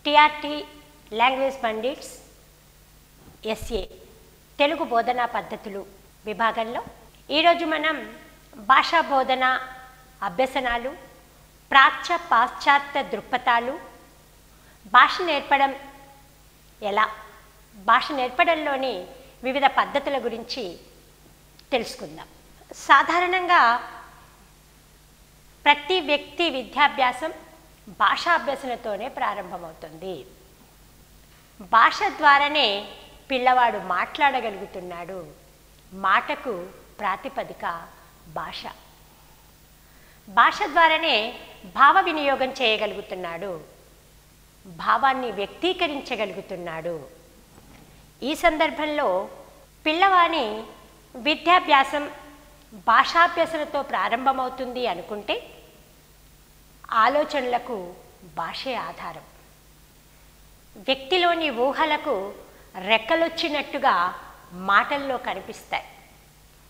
TRT language pandits SA Telugu బోధనా పద్ధతులు విభాగంలో ఈరోజు మనం భాషా బోధన అభ్యసనాలు, ప్రాచ్య పాశ్చాత్య దృక్పథాలు, భాష నేర్పడం ఎలా, భాష నేర్పడంలోని వివిధ పద్ధతుల గురించి తెలుసుకుందాం. సాధారణంగా ప్రతి వ్యక్తి విద్యాభ్యాసం భాషాభ్యసనతోనే ప్రారంభమవుతుంది. భాష ద్వారానే పిల్లవాడు మాట్లాడగలుగుతున్నాడు. మాటకు ప్రాతిపదిక భాష. భాష ద్వారానే భావ వినియోగం చేయగలుగుతున్నాడు, భావాన్ని వ్యక్తీకరించగలుగుతున్నాడు. ఈ సందర్భంలో పిల్లవాని విద్యాభ్యాసం భాషాభ్యసనతో ప్రారంభమవుతుంది అనుకుంటే ఆలోచనలకు భాషే ఆధారం. వ్యక్తిలోని ఊహలకు రెక్కలొచ్చినట్టుగా మాటల్లో కనిపిస్తాయి.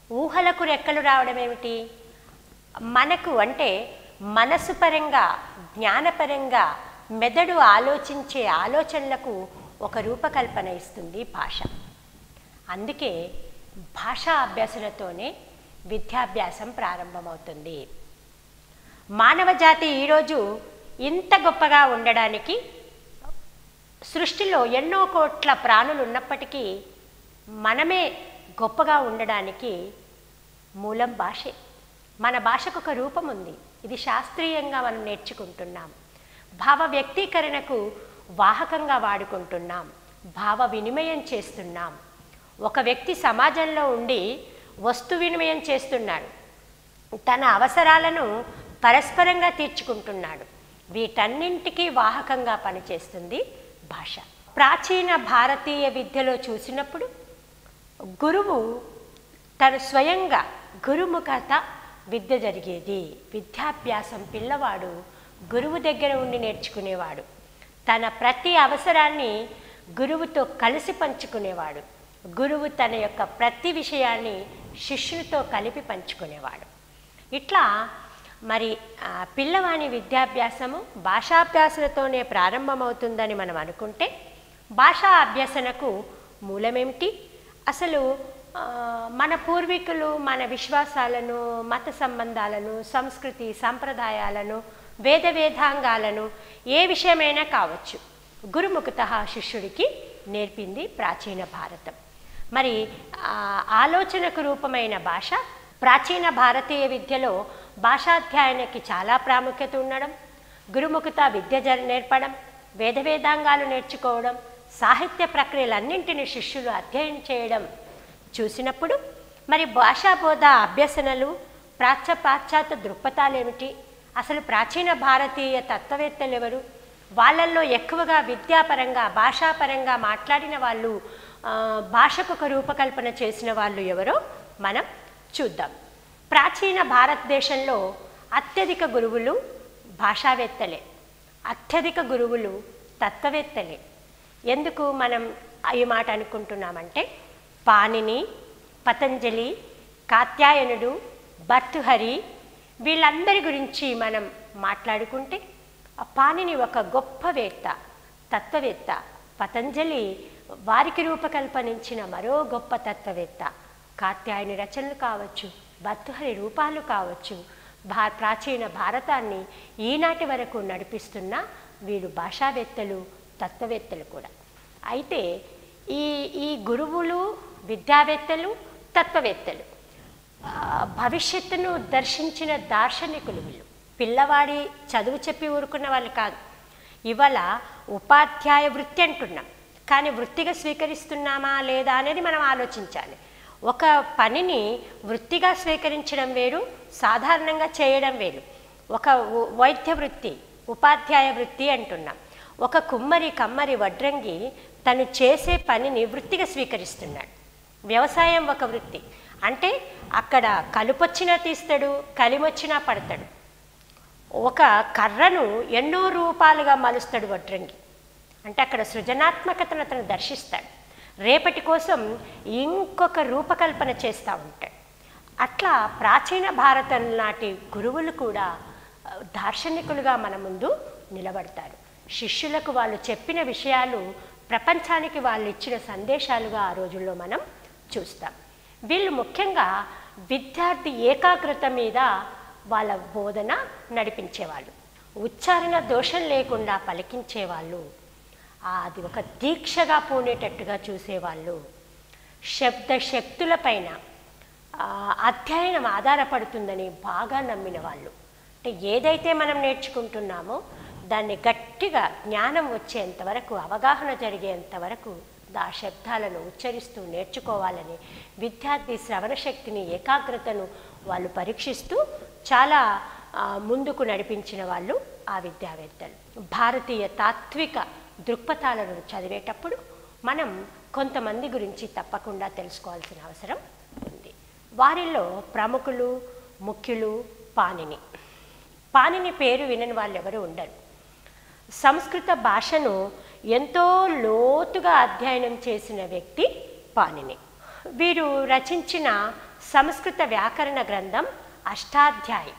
ఊహలకు రెక్కలు రావడం ఏమిటి? మనకు అంటే మనసు పరంగా, జ్ఞానపరంగా మెదడు ఆలోచించే ఆలోచనలకు ఒక రూపకల్పన ఇస్తుంది భాష. అందుకే భాషా అభ్యసనతోనే విద్యాభ్యాసం ప్రారంభమవుతుంది. మానవ జాతి ఈరోజు ఇంత గొప్పగా ఉండడానికి, సృష్టిలో ఎన్నో కోట్ల ప్రాణులు ఉన్నప్పటికీ మనమే గొప్పగా ఉండడానికి మూలం భాషే. మన భాషకు ఒక రూపం ఉంది, ఇది శాస్త్రీయంగా మనం నేర్చుకుంటున్నాం. భావ వ్యక్తీకరణకు వాహకంగా వాడుకుంటున్నాం, భావ వినిమయం చేస్తున్నాం. ఒక వ్యక్తి సమాజంలో ఉండి వస్తు వినిమయం చేస్తున్నాడు, తన అవసరాలను పరస్పరంగా తీర్చుకుంటున్నాడు. వీటన్నింటికీ వాహకంగా పనిచేస్తుంది భాష. ప్రాచీన భారతీయ విద్యలో చూసినప్పుడు గురువు తను స్వయంగా గురుముఖత విద్య జరిగేది. విద్యాభ్యాసం పిల్లవాడు గురువు దగ్గర ఉండి నేర్చుకునేవాడు. తన ప్రతి అవసరాన్ని గురువుతో కలిసి పంచుకునేవాడు. గురువు తన యొక్క ప్రతి విషయాన్ని శిష్యునితో కలిపి పంచుకునేవాడు. ఇట్లా మరి పిల్లవాని విద్యాభ్యాసము భాషాభ్యాసనతోనే ప్రారంభమవుతుందని మనం అనుకుంటే భాషా అభ్యసనకు మూలమేమిటి? అసలు మన పూర్వీకులు మన విశ్వాసాలను, మత సంబంధాలను, సంస్కృతి సంప్రదాయాలను, వేదాంగాలను ఏ విషయమైనా కావచ్చు గురుముఖత శిష్యుడికి నేర్పింది ప్రాచీన భారతం. మరి ఆలోచనకు రూపమైన భాష ప్రాచీన భారతీయ విద్యలో భాషాధ్యాయానికి చాలా ప్రాముఖ్యత ఉండడం, గురుముఖత విద్య నేర్పడం, వేదాంగాలు నేర్చుకోవడం, సాహిత్య ప్రక్రియలన్నింటినీ శిష్యులు అధ్యయనం చేయడం చూసినప్పుడు మరి భాషాబోధ అభ్యసనలు, పాశ్చాత్య దృక్పథాలు ఏమిటి, అసలు ప్రాచీన భారతీయ తత్వవేత్తలు ఎవరు, వాళ్ళల్లో ఎక్కువగా విద్యాపరంగా భాషాపరంగా మాట్లాడిన వాళ్ళు, భాషకు ఒక రూపకల్పన చేసిన వాళ్ళు ఎవరో మనం చూద్దాం. ప్రాచీన భారతదేశంలో అత్యధిక గురువులు భాషావేత్తలే, అత్యధిక గురువులు తత్వవేత్తలే. ఎందుకు మనం ఈ మాట అనుకుంటున్నామంటే పాణిని, పతంజలి, కాత్యాయనుడు, భర్తృహరి వీళ్ళందరి గురించి మనం మాట్లాడుకుంటే పాణిని ఒక గొప్పవేత్త, తత్వవేత్త. పతంజలి వారికి రూపకల్పనించిన మరో గొప్ప తత్వవేత్త. కాత్యాయని రచనలు కావచ్చు, భర్తృహరి రూపాలు కావచ్చు, ప్రాచీన భారతాన్ని ఈనాటి వరకు నడిపిస్తున్న వీరు భాషావేత్తలు, తత్వవేత్తలు కూడా. అయితే ఈ గురువులు, విద్యావేత్తలు, తత్వవేత్తలు భవిష్యత్తును దర్శించిన దార్శనికులు వీళ్ళు. పిల్లవాడి చదువు చెప్పి ఊరుకున్న వాళ్ళు కాదు. ఇవాళ ఉపాధ్యాయ వృత్తి అంటున్నాం, కానీ వృత్తిగా స్వీకరిస్తున్నామా లేదా అనేది మనం ఆలోచించాలి. ఒక పనిని వృత్తిగా స్వీకరించడం వేరు, సాధారణంగా చేయడం వేరు. ఒక వైద్య వృత్తి, ఉపాధ్యాయ వృత్తి అంటున్నాం. ఒక కుమ్మరి, కమ్మరి, వడ్రంగి తను చేసే పనిని వృత్తిగా స్వీకరిస్తున్నాడు. వ్యవసాయం ఒక వృత్తి అంటే అక్కడ కలుపొచ్చినా తీస్తాడు, కలిమొచ్చినా పడతాడు. ఒక కర్రను ఎన్నో రూపాలుగా మలుస్తాడు వడ్రంగి అంటే అక్కడ సృజనాత్మకతను అతను దర్శిస్తాడు. రేపటి కోసం ఇంకొక రూపకల్పన చేస్తూ ఉంటాడు. అట్లా ప్రాచీన భారతం నాటి గురువులు కూడా దార్శనికులుగా మన ముందు నిలబడతారు. శిష్యులకు వాళ్ళు చెప్పిన విషయాలు ప్రపంచానికి వాళ్ళు ఇచ్చిన సందేశాలుగా ఆ రోజుల్లో మనం చూస్తాం. వీళ్ళు ముఖ్యంగా విద్యార్థి ఏకాగ్రత మీద వాళ్ళ బోధన నడిపించేవాళ్ళు. ఉచ్చారణ దోషం లేకుండా పలికించేవాళ్ళు. అది ఒక దీక్షగా పూనేటట్టుగా చూసేవాళ్ళు. శబ్ద శక్తులపైన అధ్యయనం ఆధారపడుతుందని బాగా నమ్మిన వాళ్ళు. అంటే ఏదైతే మనం నేర్చుకుంటున్నామో దాన్ని గట్టిగా జ్ఞానం వచ్చేంత వరకు, అవగాహన జరిగేంత వరకు ఆ శబ్దాలను ఉచ్చరిస్తూ నేర్చుకోవాలని విద్యార్థి శ్రవణ శక్తిని, ఏకాగ్రతను వాళ్ళు పరీక్షిస్తూ చాలా ముందుకు నడిపించిన వాళ్ళు ఆ విద్యావేత్తలు. భారతీయ తాత్విక దృక్పథాలను చదివేటప్పుడు మనం కొంతమంది గురించి తప్పకుండా తెలుసుకోవాల్సిన అవసరం ఉంది. వారిలో ప్రముఖులు, ముఖ్యులు పాణిని. పాణిని పేరు వినని వాళ్ళు ఎవరు ఉండరు. సంస్కృత భాషను ఎంతో లోతుగా అధ్యయనం చేసిన వ్యక్తి పాణిని. వీరు రచించిన సంస్కృత వ్యాకరణ గ్రంథం అష్టాధ్యాయి.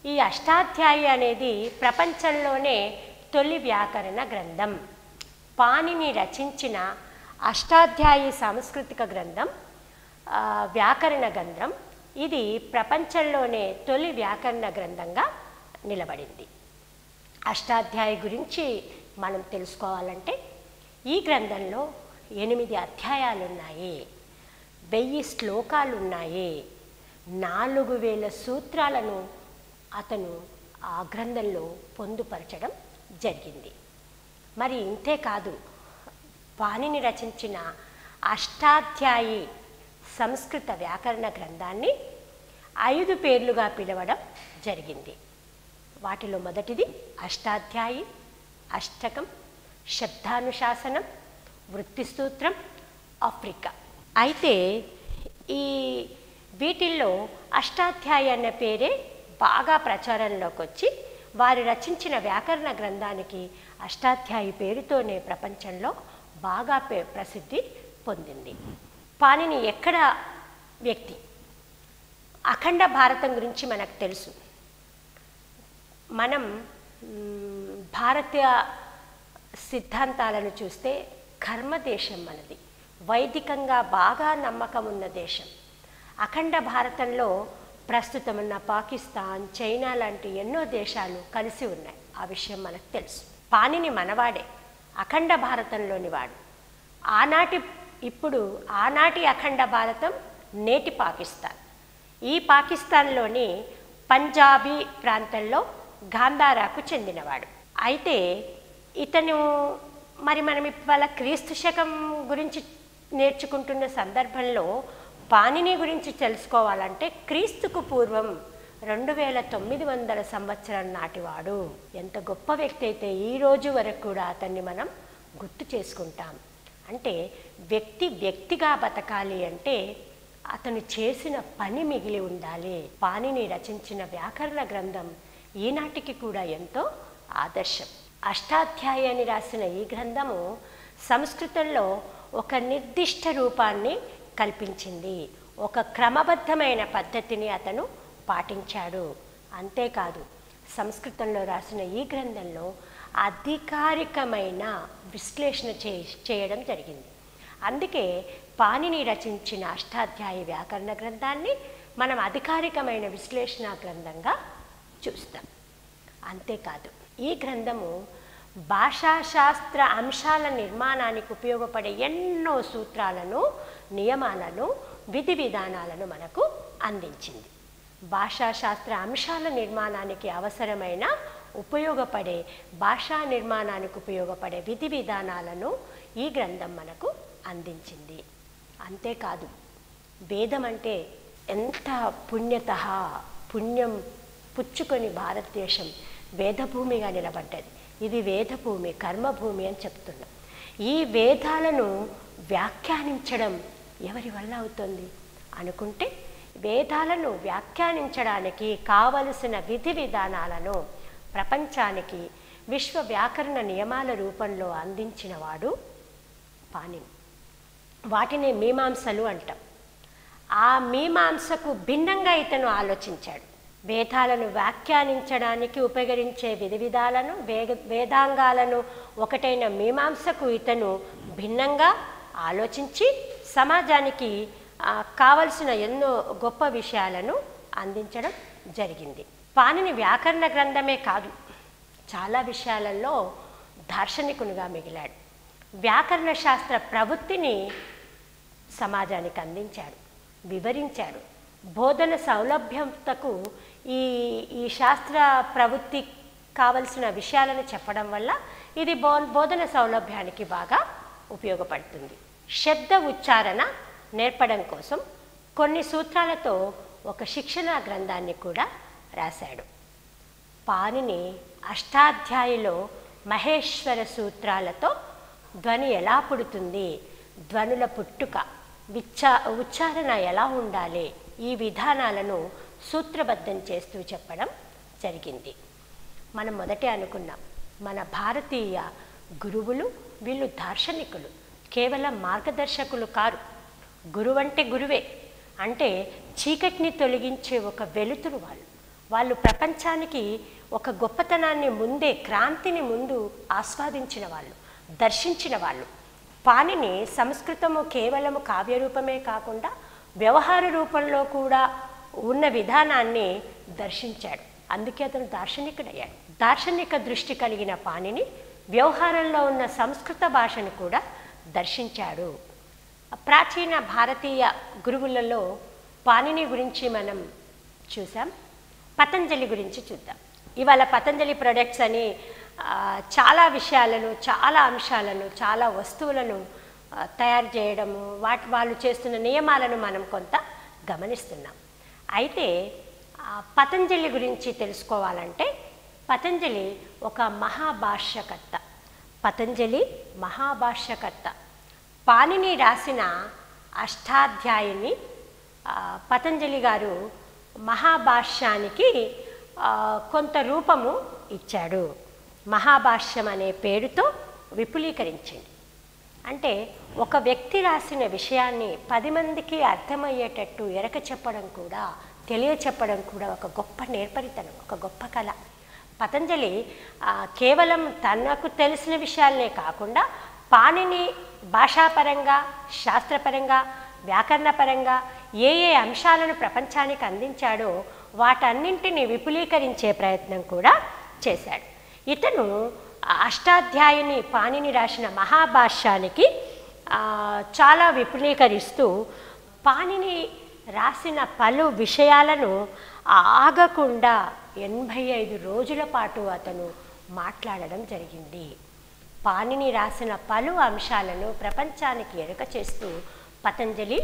ఈ అష్టాధ్యాయి అనేది ప్రపంచంలోనే తొలి వ్యాకరణ గ్రంథం. పాణిని రచించిన అష్టాధ్యాయి సాంస్కృతిక గ్రంథం, వ్యాకరణ గ్రంథం, ఇది ప్రపంచంలోనే తొలి వ్యాకరణ గ్రంథంగా నిలబడింది. అష్టాధ్యాయి గురించి మనం తెలుసుకోవాలంటే ఈ గ్రంథంలో 8 అధ్యాయాలు ఉన్నాయి, 1000 శ్లోకాలు ఉన్నాయి, 4000 సూత్రాలను అతను ఆ గ్రంథంలో పొందుపరచడం జరిగింది. మరి ఇంతేకాదు, పాణిని రచించిన అష్టాధ్యాయి సంస్కృత వ్యాకరణ గ్రంథాన్ని 5 పేర్లుగా పిలవడం జరిగింది. వాటిలో మొదటిది అష్టాధ్యాయి, అష్టకం, శబ్దానుశాసనం, వృత్తిసూత్రం, ఆఫ్రికా. అయితే ఈ వీటిల్లో అష్టాధ్యాయి అన్న పేరే బాగా ప్రచారంలోకి వచ్చి వారు రచించిన వ్యాకరణ గ్రంథానికి అష్టాధ్యాయి పేరుతోనే ప్రపంచంలో బాగా ప్రసిద్ధి పొందింది. పాణిని ఎక్కడ వ్యక్తి? అఖండ భారతం గురించి మనకు తెలుసు. మనం భారతీయ సిద్ధాంతాలను చూస్తే కర్మదేశం మనది, వైదికంగా బాగా నమ్మకం ఉన్న దేశం. అఖండ భారతంలో ప్రస్తుతం ఉన్న పాకిస్తాన్, చైనా లాంటి ఎన్నో దేశాలు కలిసి ఉన్నాయి. ఆ విషయం మనకు తెలుసు. పాణిని మనవాడే, అఖండ భారతంలోని వాడు. ఆనాటి అఖండ భారతం నేటి పాకిస్తాన్. ఈ పాకిస్తాన్లోని పంజాబీ ప్రాంతంలో గాంధారాకు చెందినవాడు. అయితే ఇతను మనం ఇవాళ క్రీస్తు శకం గురించి నేర్చుకుంటున్న సందర్భంలో పాణిని గురించి తెలుసుకోవాలంటే క్రీస్తుకు పూర్వం 2900 సంవత్సరం నాటివాడు. ఎంత గొప్ప వ్యక్తి అయితే ఈ రోజు వరకు కూడా అతన్ని మనం గుర్తు చేసుకుంటాం. అంటే వ్యక్తిగా బతకాలి అంటే అతను చేసిన పని మిగిలి ఉండాలి. పాణిని రచించిన వ్యాకరణ గ్రంథం ఈనాటికి కూడా ఎంతో ఆదర్శం. అష్టాధ్యాయి అని రాసిన ఈ గ్రంథము సంస్కృతంలో ఒక నిర్దిష్ట రూపాన్ని కల్పించింది. ఒక క్రమబద్ధమైన పద్ధతిని అతను పాటించాడు. అంతేకాదు, సంస్కృతంలో రాసిన ఈ గ్రంథంలో అధికారికమైన విశ్లేషణ చేయడం జరిగింది. అందుకే పాణిని రచించిన అష్టాధ్యాయి వ్యాకరణ గ్రంథాన్ని మనం అధికారికమైన విశ్లేషణ గ్రంథంగా చూస్తాం. అంతేకాదు, ఈ గ్రంథము భాషాశాస్త్ర అంశాల నిర్మాణానికి ఉపయోగపడే ఎన్నో సూత్రాలను, నియమాలను, విధి విధానాలను మనకు అందించింది. భాషాశాస్త్ర అంశాల నిర్మాణానికి అవసరమైన ఉపయోగపడే భాషా నిర్మాణానికి ఉపయోగపడే విధి విధానాలను ఈ గ్రంథం మనకు అందించింది. అంతేకాదు, వేదం అంటే ఎంత పుణ్యం పుచ్చుకొని భారతదేశం వేదభూమిగా నిలబడ్డది. ఇది వేదభూమి, కర్మభూమి అని చెప్తున్నాం. ఈ వేదాలను వ్యాఖ్యానించడం ఎవరి వల్ల అవుతుంది అనుకుంటే, వేదాలను వ్యాఖ్యానించడానికి కావలసిన విధి విధానాలను ప్రపంచానికి విశ్వ వ్యాకరణ నియమాల రూపంలో అందించిన వాడు పాణిని. వాటిని మీమాంసలు అంటాం. ఆ మీమాంసకు భిన్నంగా ఇతను ఆలోచించాడు. వేదాలను వ్యాఖ్యానించడానికి ఉపయోగించే విధి విధాలను వేదాంగాలను ఒకటైన మీమాంసకు ఇతను భిన్నంగా ఆలోచించి సమాజానికి కావలసిన ఎన్నో గొప్ప విషయాలను అందించడం జరిగింది. పాణిని వ్యాకరణ గ్రంథమే కాదు, చాలా విషయాలలో దార్శనికునిగా మిగిలాడు. వ్యాకరణ శాస్త్ర ప్రవృత్తిని సమాజానికి అందించాడు, వివరించాడు. బోధన సౌలభ్యతకు ఈ శాస్త్ర ప్రవృత్తి కావలసిన విషయాలను చెప్పడం వల్ల ఇది బోధన సౌలభ్యానికి బాగా ఉపయోగపడుతుంది. శబ్ద ఉచ్చారణ నేర్పడం కోసం కొన్ని సూత్రాలతో ఒక శిక్షణా గ్రంథాన్ని కూడా రాశాడు. పాణిని అష్టాధ్యాయిలో మహేశ్వర సూత్రాలతో ధ్వని ఎలా పుడుతుంది, ధ్వనుల పుట్టుక, ఉచ్చారణ ఎలా ఉండాలి, ఈ విధానాలను సూత్రబద్ధం చేస్తూ చెప్పడం జరిగింది. మనం మొదటే అనుకున్నాం, మన భారతీయ గురువులు వీళ్ళు దార్శనికులు, కేవలం మార్గదర్శకులు కారు. గురువు అంటే గురువే, అంటే చీకటిని తొలగించే ఒక వెలుతురు. వాళ్ళు ప్రపంచానికి ఒక గొప్పతనాన్ని ముందే, క్రాంతిని ముందు ఆస్వాదించిన వాళ్ళు, దర్శించిన వాళ్ళు. పాణిని సంస్కృతము కేవలము కావ్యరూపమే కాకుండా వ్యవహార రూపంలో కూడా ఉన్న విధానాన్ని దర్శించాడు. అందుకే అతను దార్శనికుడయ్యాడు. దార్శనిక దృష్టి కలిగిన పాణిని వ్యవహారంలో ఉన్న సంస్కృత భాషను కూడా దర్శించాడు. ప్రాచీన భారతీయ గురువులలో పాణిని గురించి మనం చూసాం. పతంజలి గురించి చూద్దాం. ఇవాళ పతంజలి ప్రొడక్ట్స్ అని చాలా విషయాలను, చాలా అంశాలను, చాలా వస్తువులను తయారు చేయడము, వాళ్ళు చేస్తున్న నియమాలను మనం కొంత గమనిస్తున్నాం. అయితే పతంజలి గురించి తెలుసుకోవాలంటే పతంజలి ఒక మహాభాష్యకర్త. పతంజలి మహాభాష్యకర్త. పాణిని రాసిన అష్టాధ్యాయిని పతంజలి గారు మహాభాష్యానికి కొంత రూపము ఇచ్చాడు. మహాభాష్యం అనే పేరుతో విపులీకరించింది. అంటే ఒక వ్యక్తి రాసిన విషయాన్ని 10 మందికి అర్థమయ్యేటట్టు ఎరక చెప్పడం కూడా, తెలియచెప్పడం కూడా ఒక గొప్ప నేర్పరితనం, ఒక గొప్ప కళ. పతంజలి కేవలం తనకు తెలిసిన విషయాలనే కాకుండా పాణిని భాషాపరంగా, శాస్త్రపరంగా, వ్యాకరణపరంగా ఏ అంశాలను ప్రపంచానికి అందించాడో వాటన్నింటినీ విపులీకరించే ప్రయత్నం కూడా చేశాడు. ఇతను అష్టాధ్యాయిని పాణిని రాసిన మహాభాష్యానికి చాలా విపులీకరిస్తూ పాణిని రాసిన పలు విషయాలను ఆగకుండా 85 రోజుల పాటు అతను మాట్లాడడం జరిగింది. పాణిని రాసిన పలు అంశాలను ప్రపంచానికి ఎరుక చేస్తూ పతంజలి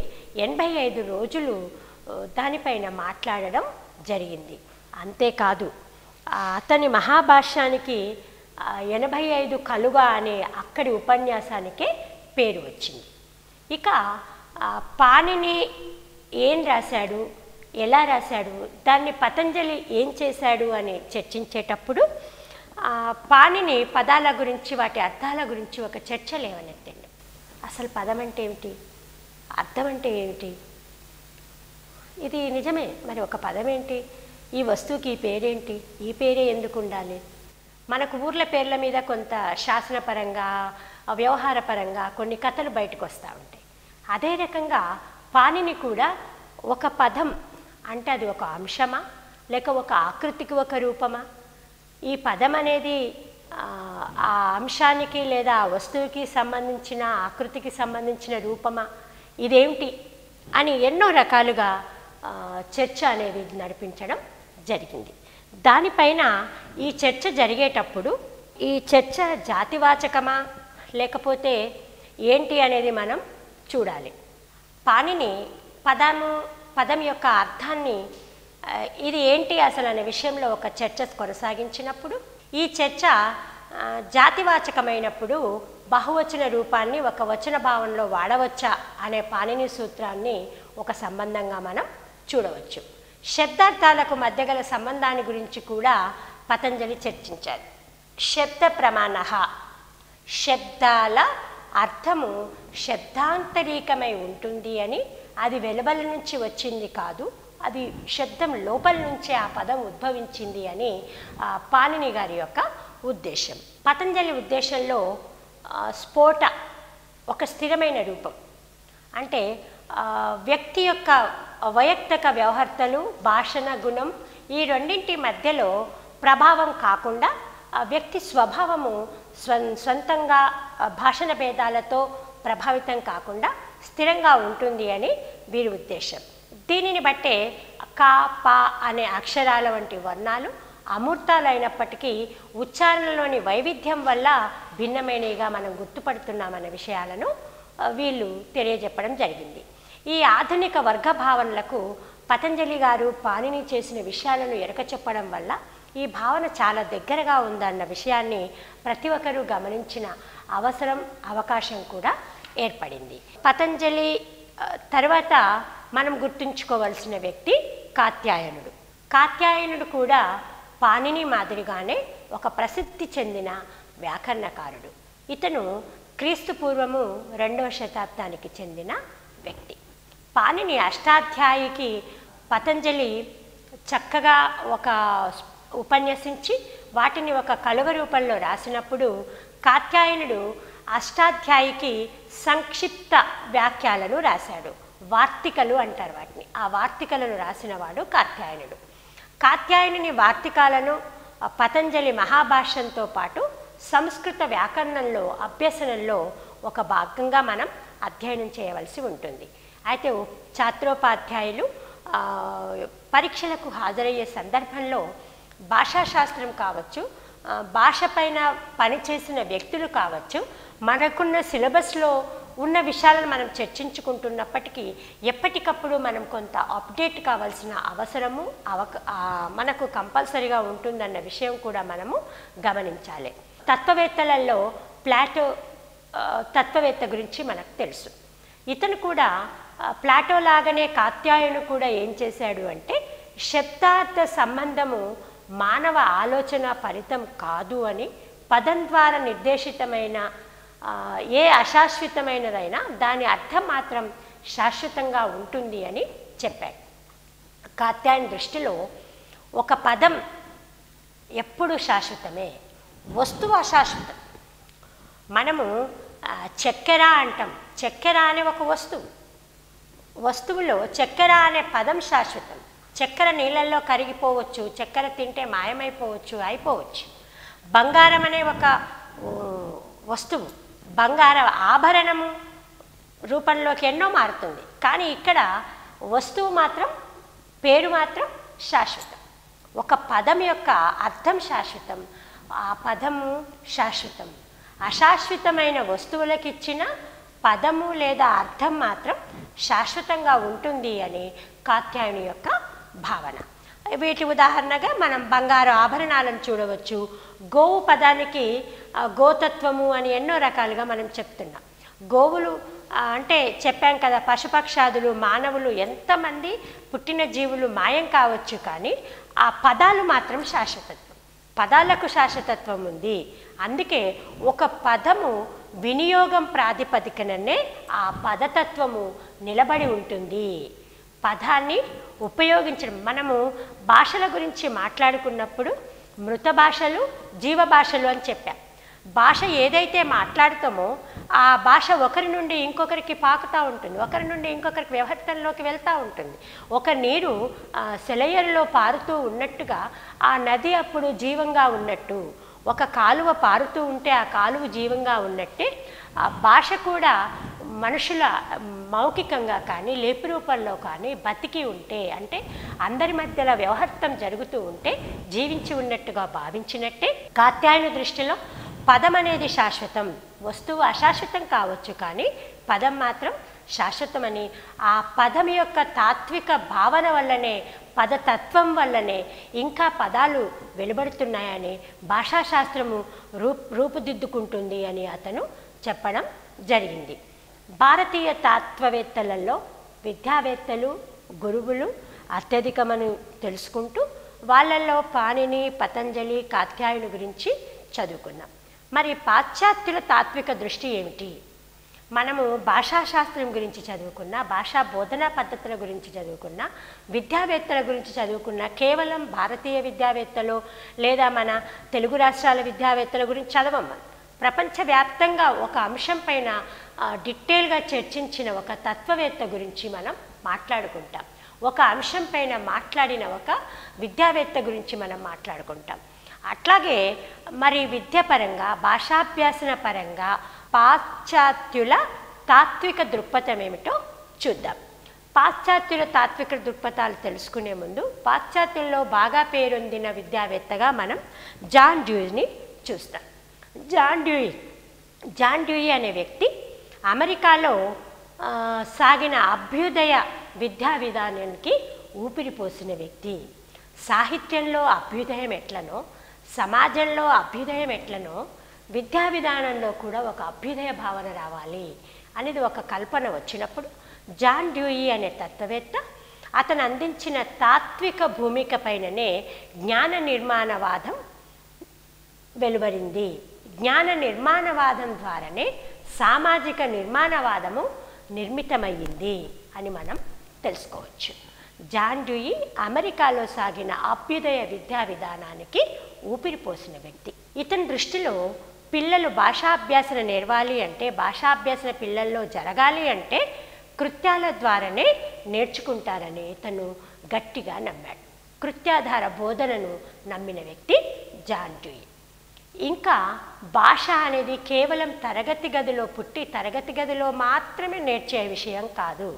85 రోజులు దానిపైన మాట్లాడడం జరిగింది. అంతేకాదు అతని మహాభాష్యానికి 85 కలువ అనే అక్కడి ఉపన్యాసానికే పేరు వచ్చింది. ఇక పాణిని ఏం రాశాడు, ఎలా రాశాడు, దాన్ని పతంజలి ఏం చేశాడు అని చర్చించేటప్పుడు పాణిని పదాల గురించి, వాటి అర్థాల గురించి ఒక చర్చ లేవనెత్తిండు. అసలు పదం అంటే ఏమిటి, అర్థం అంటే ఏమిటి, ఇది నిజమే. మరి ఒక పదం ఏంటి, ఈ వస్తువుకి ఈ పేరేంటి, ఈ పేరే ఎందుకు ఉండాలి? మనకు ఊర్ల పేర్ల మీద కొంత శాసనపరంగా, వ్యవహారపరంగా కొన్ని కథలు బయటకు వస్తూ ఉంటాయి. అదే రకంగా పాణిని కూడా ఒక పదం అంటే అది ఒక అంశమా, లేక ఒక ఆకృతికి ఒక రూపమా, ఈ పదం అనేది ఆ అంశానికి లేదా ఆ వస్తువుకి సంబంధించిన, ఆకృతికి సంబంధించిన రూపమా, ఇదేమిటి అని ఎన్నో రకాలుగా చర్చ అనేది నడిపించడం జరిగింది. దానిపైన ఈ చర్చ జరిగేటప్పుడు ఈ చర్చ జాతివాచకమా లేకపోతే ఏంటి అనేది మనం చూడాలి. పాణిని పదం యొక్క అర్థాన్ని, ఇది ఏంటి అసలు అనే విషయంలో ఒక చర్చ కొనసాగించినప్పుడు ఈ చర్చ జాతివాచకమైనప్పుడు బహువచన రూపాన్ని ఒక వచన భావంలో వాడవచ్చా అనే పాణిని సూత్రాన్ని ఒక సంబంధంగా మనం చూడవచ్చు. శబ్దార్థాలకు మధ్య గల సంబంధాన్ని గురించి కూడా పతంజలి చర్చించారు. శబ్ద ప్రమాణః, శబ్దాల అర్థము శబ్దాంతరీకమై ఉంటుంది అని, అది వెలుబల నుంచి వచ్చింది కాదు, అది శబ్దం లోపల నుంచే ఆ పదం ఉద్భవించింది అని పాణిని గారి యొక్క ఉద్దేశం. పతంజలి ఉద్దేశంలో స్ఫోట ఒక స్థిరమైన రూపం, అంటే వ్యక్తి యొక్క వైయక్తిక వ్యవహార్తలు, భాషణ గుణం ఈ రెండింటి మధ్యలో ప్రభావం కాకుండా వ్యక్తి స్వభావము స్వంతంగా భాషణ భేదాలతో ప్రభావితం కాకుండా స్థిరంగా ఉంటుంది అని వీరి ఉద్దేశం. దీనిని బట్టే కా పా అనే అక్షరాల వంటి వర్ణాలు అమూర్తాలైనప్పటికీ ఉచ్చారణలోని వైవిధ్యం వల్ల భిన్నమైనవిగా మనం గుర్తుపడుతున్నామన్న విషయాలను వీళ్ళు తెలియజెప్పడం జరిగింది. ఈ ఆధునిక వర్గ భావనలకు పతంజలి గారు పాణిని చేసిన విషయాలను ఎరక చెప్పడం వల్ల ఈ భావన చాలా దగ్గరగా ఉందన్న విషయాన్ని ప్రతి ఒక్కరూ గమనించిన అవసరం, అవకాశం కూడా ఏర్పడింది. పతంజలి తర్వాత మనం గుర్తుంచుకోవలసిన వ్యక్తి కాత్యాయనుడు. కాత్యాయనుడు కూడా పాణిని మాదిరిగానే ఒక ప్రసిద్ధి చెందిన వ్యాకరణకారుడు. ఇతను క్రీస్తు పూర్వము 2వ శతాబ్దానికి చెందిన వ్యక్తి. పాణిని అష్టాధ్యాయికి పతంజలి చక్కగా ఒక ఉపన్యసించి వాటిని ఒక కలువ రూపంలో రాసినప్పుడు కాత్యాయనుడు అష్టాధ్యాయికి సంక్షిప్త వ్యాఖ్యలను రాశాడు. వార్తికలు అంటారు వాటిని. ఆ వార్తికలను రాసినవాడు కాత్యాయనుడు. కాత్యాయనుని వార్తికాలను పతంజలి మహాభాష్యంతో పాటు సంస్కృత వ్యాకరణంలో అభ్యసనంలో ఒక భాగంగా మనం అధ్యయనం చేయవలసి ఉంటుంది. అయితే ఛాత్రోపాధ్యాయులు పరీక్షలకు హాజరయ్యే సందర్భంలో భాషాశాస్త్రం కావచ్చు, భాష పైన పనిచేసిన వ్యక్తులు కావచ్చు, మనకున్న సిలబస్లో ఉన్న విషయాలను మనం చర్చించుకుంటున్నప్పటికీ ఎప్పటికప్పుడు మనం కొంత అప్డేట్ కావాల్సిన అవసరము మనకు కంపల్సరీగా ఉంటుందన్న విషయం కూడా మనము గమనించాలి. తత్వవేత్తలలో ప్లాటో తత్వవేత్త గురించి మనకు తెలుసు. ఇతను కూడా ప్లాటో లాగానే కాత్యాయను కూడా ఏం చేశాడు అంటే శబ్దార్థ సంబంధము మానవ ఆలోచన ఫలితం కాదు అని, పదం ద్వారా నిర్దేశితమైన ఏ అశాశ్వతమైనదైనా దాని అర్థం మాత్రం శాశ్వతంగా ఉంటుంది అని చెప్పాడు. కాత్యాయన దృష్టిలో ఒక పదం ఎప్పుడు శాశ్వతమే, వస్తువు అశాశ్వతం. మనము చక్కెర అంటాం. చక్కెర అనే ఒక వస్తువులో చక్కెర అనే పదం శాశ్వతం. చక్కెర నీళ్ళల్లో కరిగిపోవచ్చు, చక్కెర తింటే మాయమైపోవచ్చు, అయిపోవచ్చు. బంగారం అనే ఒక వస్తువు బంగార ఆభరణము రూపంలోకి ఎన్నో మారుతుంది. కానీ ఇక్కడ వస్తువు మాత్రం, పేరు మాత్రం శాశ్వతం. ఒక పదం యొక్క అర్థం శాశ్వతం, ఆ పదము శాశ్వతం. అశాశ్వతమైన వస్తువులకు ఇచ్చిన పదము లేదా అర్థం మాత్రం శాశ్వతంగా ఉంటుంది అని కాత్యాయని యొక్క భావన. వీటి ఉదాహరణగా మనం బంగారు ఆభరణాలను చూడవచ్చు. గోవు పదానికి గోతత్వము అని ఎన్నో రకాలుగా మనం చెప్తున్నాం. గోవులు అంటే చెప్పాం కదా, పశుపక్షాదులు, మానవులు, ఎంతమంది పుట్టిన జీవులు మాయం కావచ్చు, కానీ ఆ పదాలు మాత్రం శాశ్వతత్వం. పదాలకు శాశ్వతత్వం ఉంది. అందుకే ఒక పదము వినియోగం ప్రాతిపదికననే ఆ పదతత్వము నిలబడి ఉంటుంది. పదాన్ని ఉపయోగించడం, మనము భాషల గురించి మాట్లాడుకున్నప్పుడు మృత భాషలు, జీవ భాషలు అని చెప్పాం. భాష ఏదైతే మాట్లాడుతామో ఆ భాష ఒకరి నుండి ఇంకొకరికి పాకుతూ ఉంటుంది, ఒకరి నుండి ఇంకొకరికి వ్యవహారంలోకి వెళ్తూ ఉంటుంది. ఒక నీరు సెలయేరులో పారుతూ ఉన్నట్టుగా ఆ నది అప్పుడు జీవంగా ఉన్నట్టు, ఒక కాలువ పారుతూ ఉంటే ఆ కాలువ జీవంగా ఉన్నట్టే ఆ భాష కూడా మనుషుల మౌఖికంగా కానీ లేపి రూపంలో కానీ బతికి ఉంటే, అంటే అందరి మధ్యలో వ్యవహారం జరుగుతూ ఉంటే జీవించి ఉన్నట్టుగా భావించినట్టే కాత్యాయన దృష్టిలో పదం అనేది శాశ్వతం. వస్తువు అశాశ్వతం కావచ్చు, కానీ పదం మాత్రం శాశ్వతమని, ఆ పదం యొక్క తాత్విక భావన వల్లనే, పదతత్వం వల్లనే ఇంకా పదాలు వెలువడుతున్నాయని, భాషాశాస్త్రము రూపుదిద్దుకుంటుంది అని అతను చెప్పడం జరిగింది. భారతీయ తత్వవేత్తలలో విద్యావేత్తలు, గురువులు అత్యధికమని తెలుసుకుంటూ వాళ్ళల్లో పాణిని, పతంజలి, కాత్యాయని గురించి చదువుకున్నాం. మరి పాశ్చాత్యుల తాత్విక దృష్టి ఏమిటి? మనము భాషాశాస్త్రం గురించి చదువుకున్న, భాషా బోధనా పద్ధతుల గురించి చదువుకున్న, విద్యావేత్తల గురించి చదువుకున్న, కేవలం భారతీయ విద్యావేత్తలు లేదా మన తెలుగు రాష్ట్రాల విద్యావేత్తల గురించి చదవమ్మ. ప్రపంచవ్యాప్తంగా ఒక అంశం పైన డీటెయిల్గా చర్చించిన ఒక తత్వవేత్త గురించి మనం మాట్లాడుకుంటాం. ఒక అంశం పైన మాట్లాడిన ఒక విద్యావేత్త గురించి మనం మాట్లాడుకుంటాం. అట్లాగే మరి విద్యపరంగా, భాషాభ్యాసన పరంగా పాశ్చాత్యుల తాత్విక దృక్పథం ఏమిటో చూద్దాం. పాశ్చాత్యుల తాత్విక దృక్పథాలు తెలుసుకునే ముందు పాశ్చాత్యుల్లో బాగా పేరొందిన విద్యావేత్తగా మనం జాన్ డ్యూయీని చూస్తాం. జాన్ డ్యూయీ అనే వ్యక్తి అమెరికాలో సాగిన అభ్యుదయ విద్యా విధానానికి ఊపిరిపోసిన వ్యక్తి. సాహిత్యంలో అభ్యుదయం ఎట్లనో, సమాజంలో అభ్యుదయం ఎట్లనో, విద్యా విధానంలో కూడా ఒక అభ్యుదయ భావన రావాలి అనేది ఒక కల్పన వచ్చినప్పుడు జాన్ డ్యూయీ అనే తత్వవేత్త అతను అందించిన తాత్విక భూమిక పైననే జ్ఞాన నిర్మాణవాదం వెలువరింది. జ్ఞాన నిర్మాణవాదం ద్వారానే సామాజిక నిర్మాణవాదము నిర్మితమయ్యింది అని మనం తెలుసుకోవచ్చు. జాన్ డ్యూయీ అమెరికాలో సాగిన అభ్యుదయ విద్యా విధానానికి ఊపిరిపోసిన వ్యక్తి. ఇతని దృష్టిలో పిల్లలు భాషాభ్యాసన నేర్వాలి అంటే, భాషాభ్యాసన పిల్లల్లో జరగాలి అంటే కృత్యాల ద్వారానే నేర్చుకుంటారని ఇతను గట్టిగా నమ్మాడు. కృత్యాధార బోధనను నమ్మిన వ్యక్తి జాన్ డ్యూయీ. ఇంకా భాష అనేది కేవలం తరగతి గదిలో పుట్టి తరగతి గదిలో మాత్రమే నేర్చే విషయం కాదు.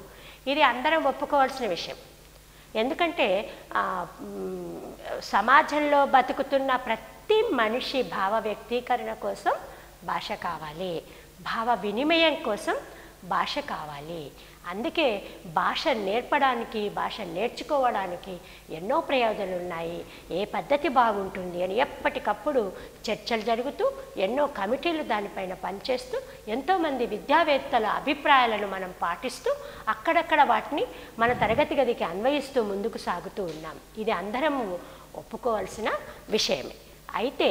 ఇది అందరం ఒప్పుకోవాల్సిన విషయం. ఎందుకంటే సమాజంలో బతుకుతున్న ప్రతి మనిషి భావ వ్యక్తీకరణ కోసం భాష కావాలి, భావ వినిమయం కోసం భాష కావాలి. అందుకే భాష నేర్పడానికి, భాష నేర్చుకోవడానికి ఎన్నో ప్రయోజనాలు ఉన్నాయి. ఏ పద్ధతి బాగుంటుంది అని ఎప్పటికప్పుడు చర్చలు జరుగుతూ, ఎన్నో కమిటీలు దానిపైన పనిచేస్తూ, ఎంతోమంది విద్యావేత్తల అభిప్రాయాలను మనం పాటిస్తూ అక్కడక్కడ వాటిని మన తరగతి గదికి అన్వయిస్తూ ముందుకు సాగుతూ ఉన్నాం. ఇది అందరము ఒప్పుకోవాల్సిన విషయమే. అయితే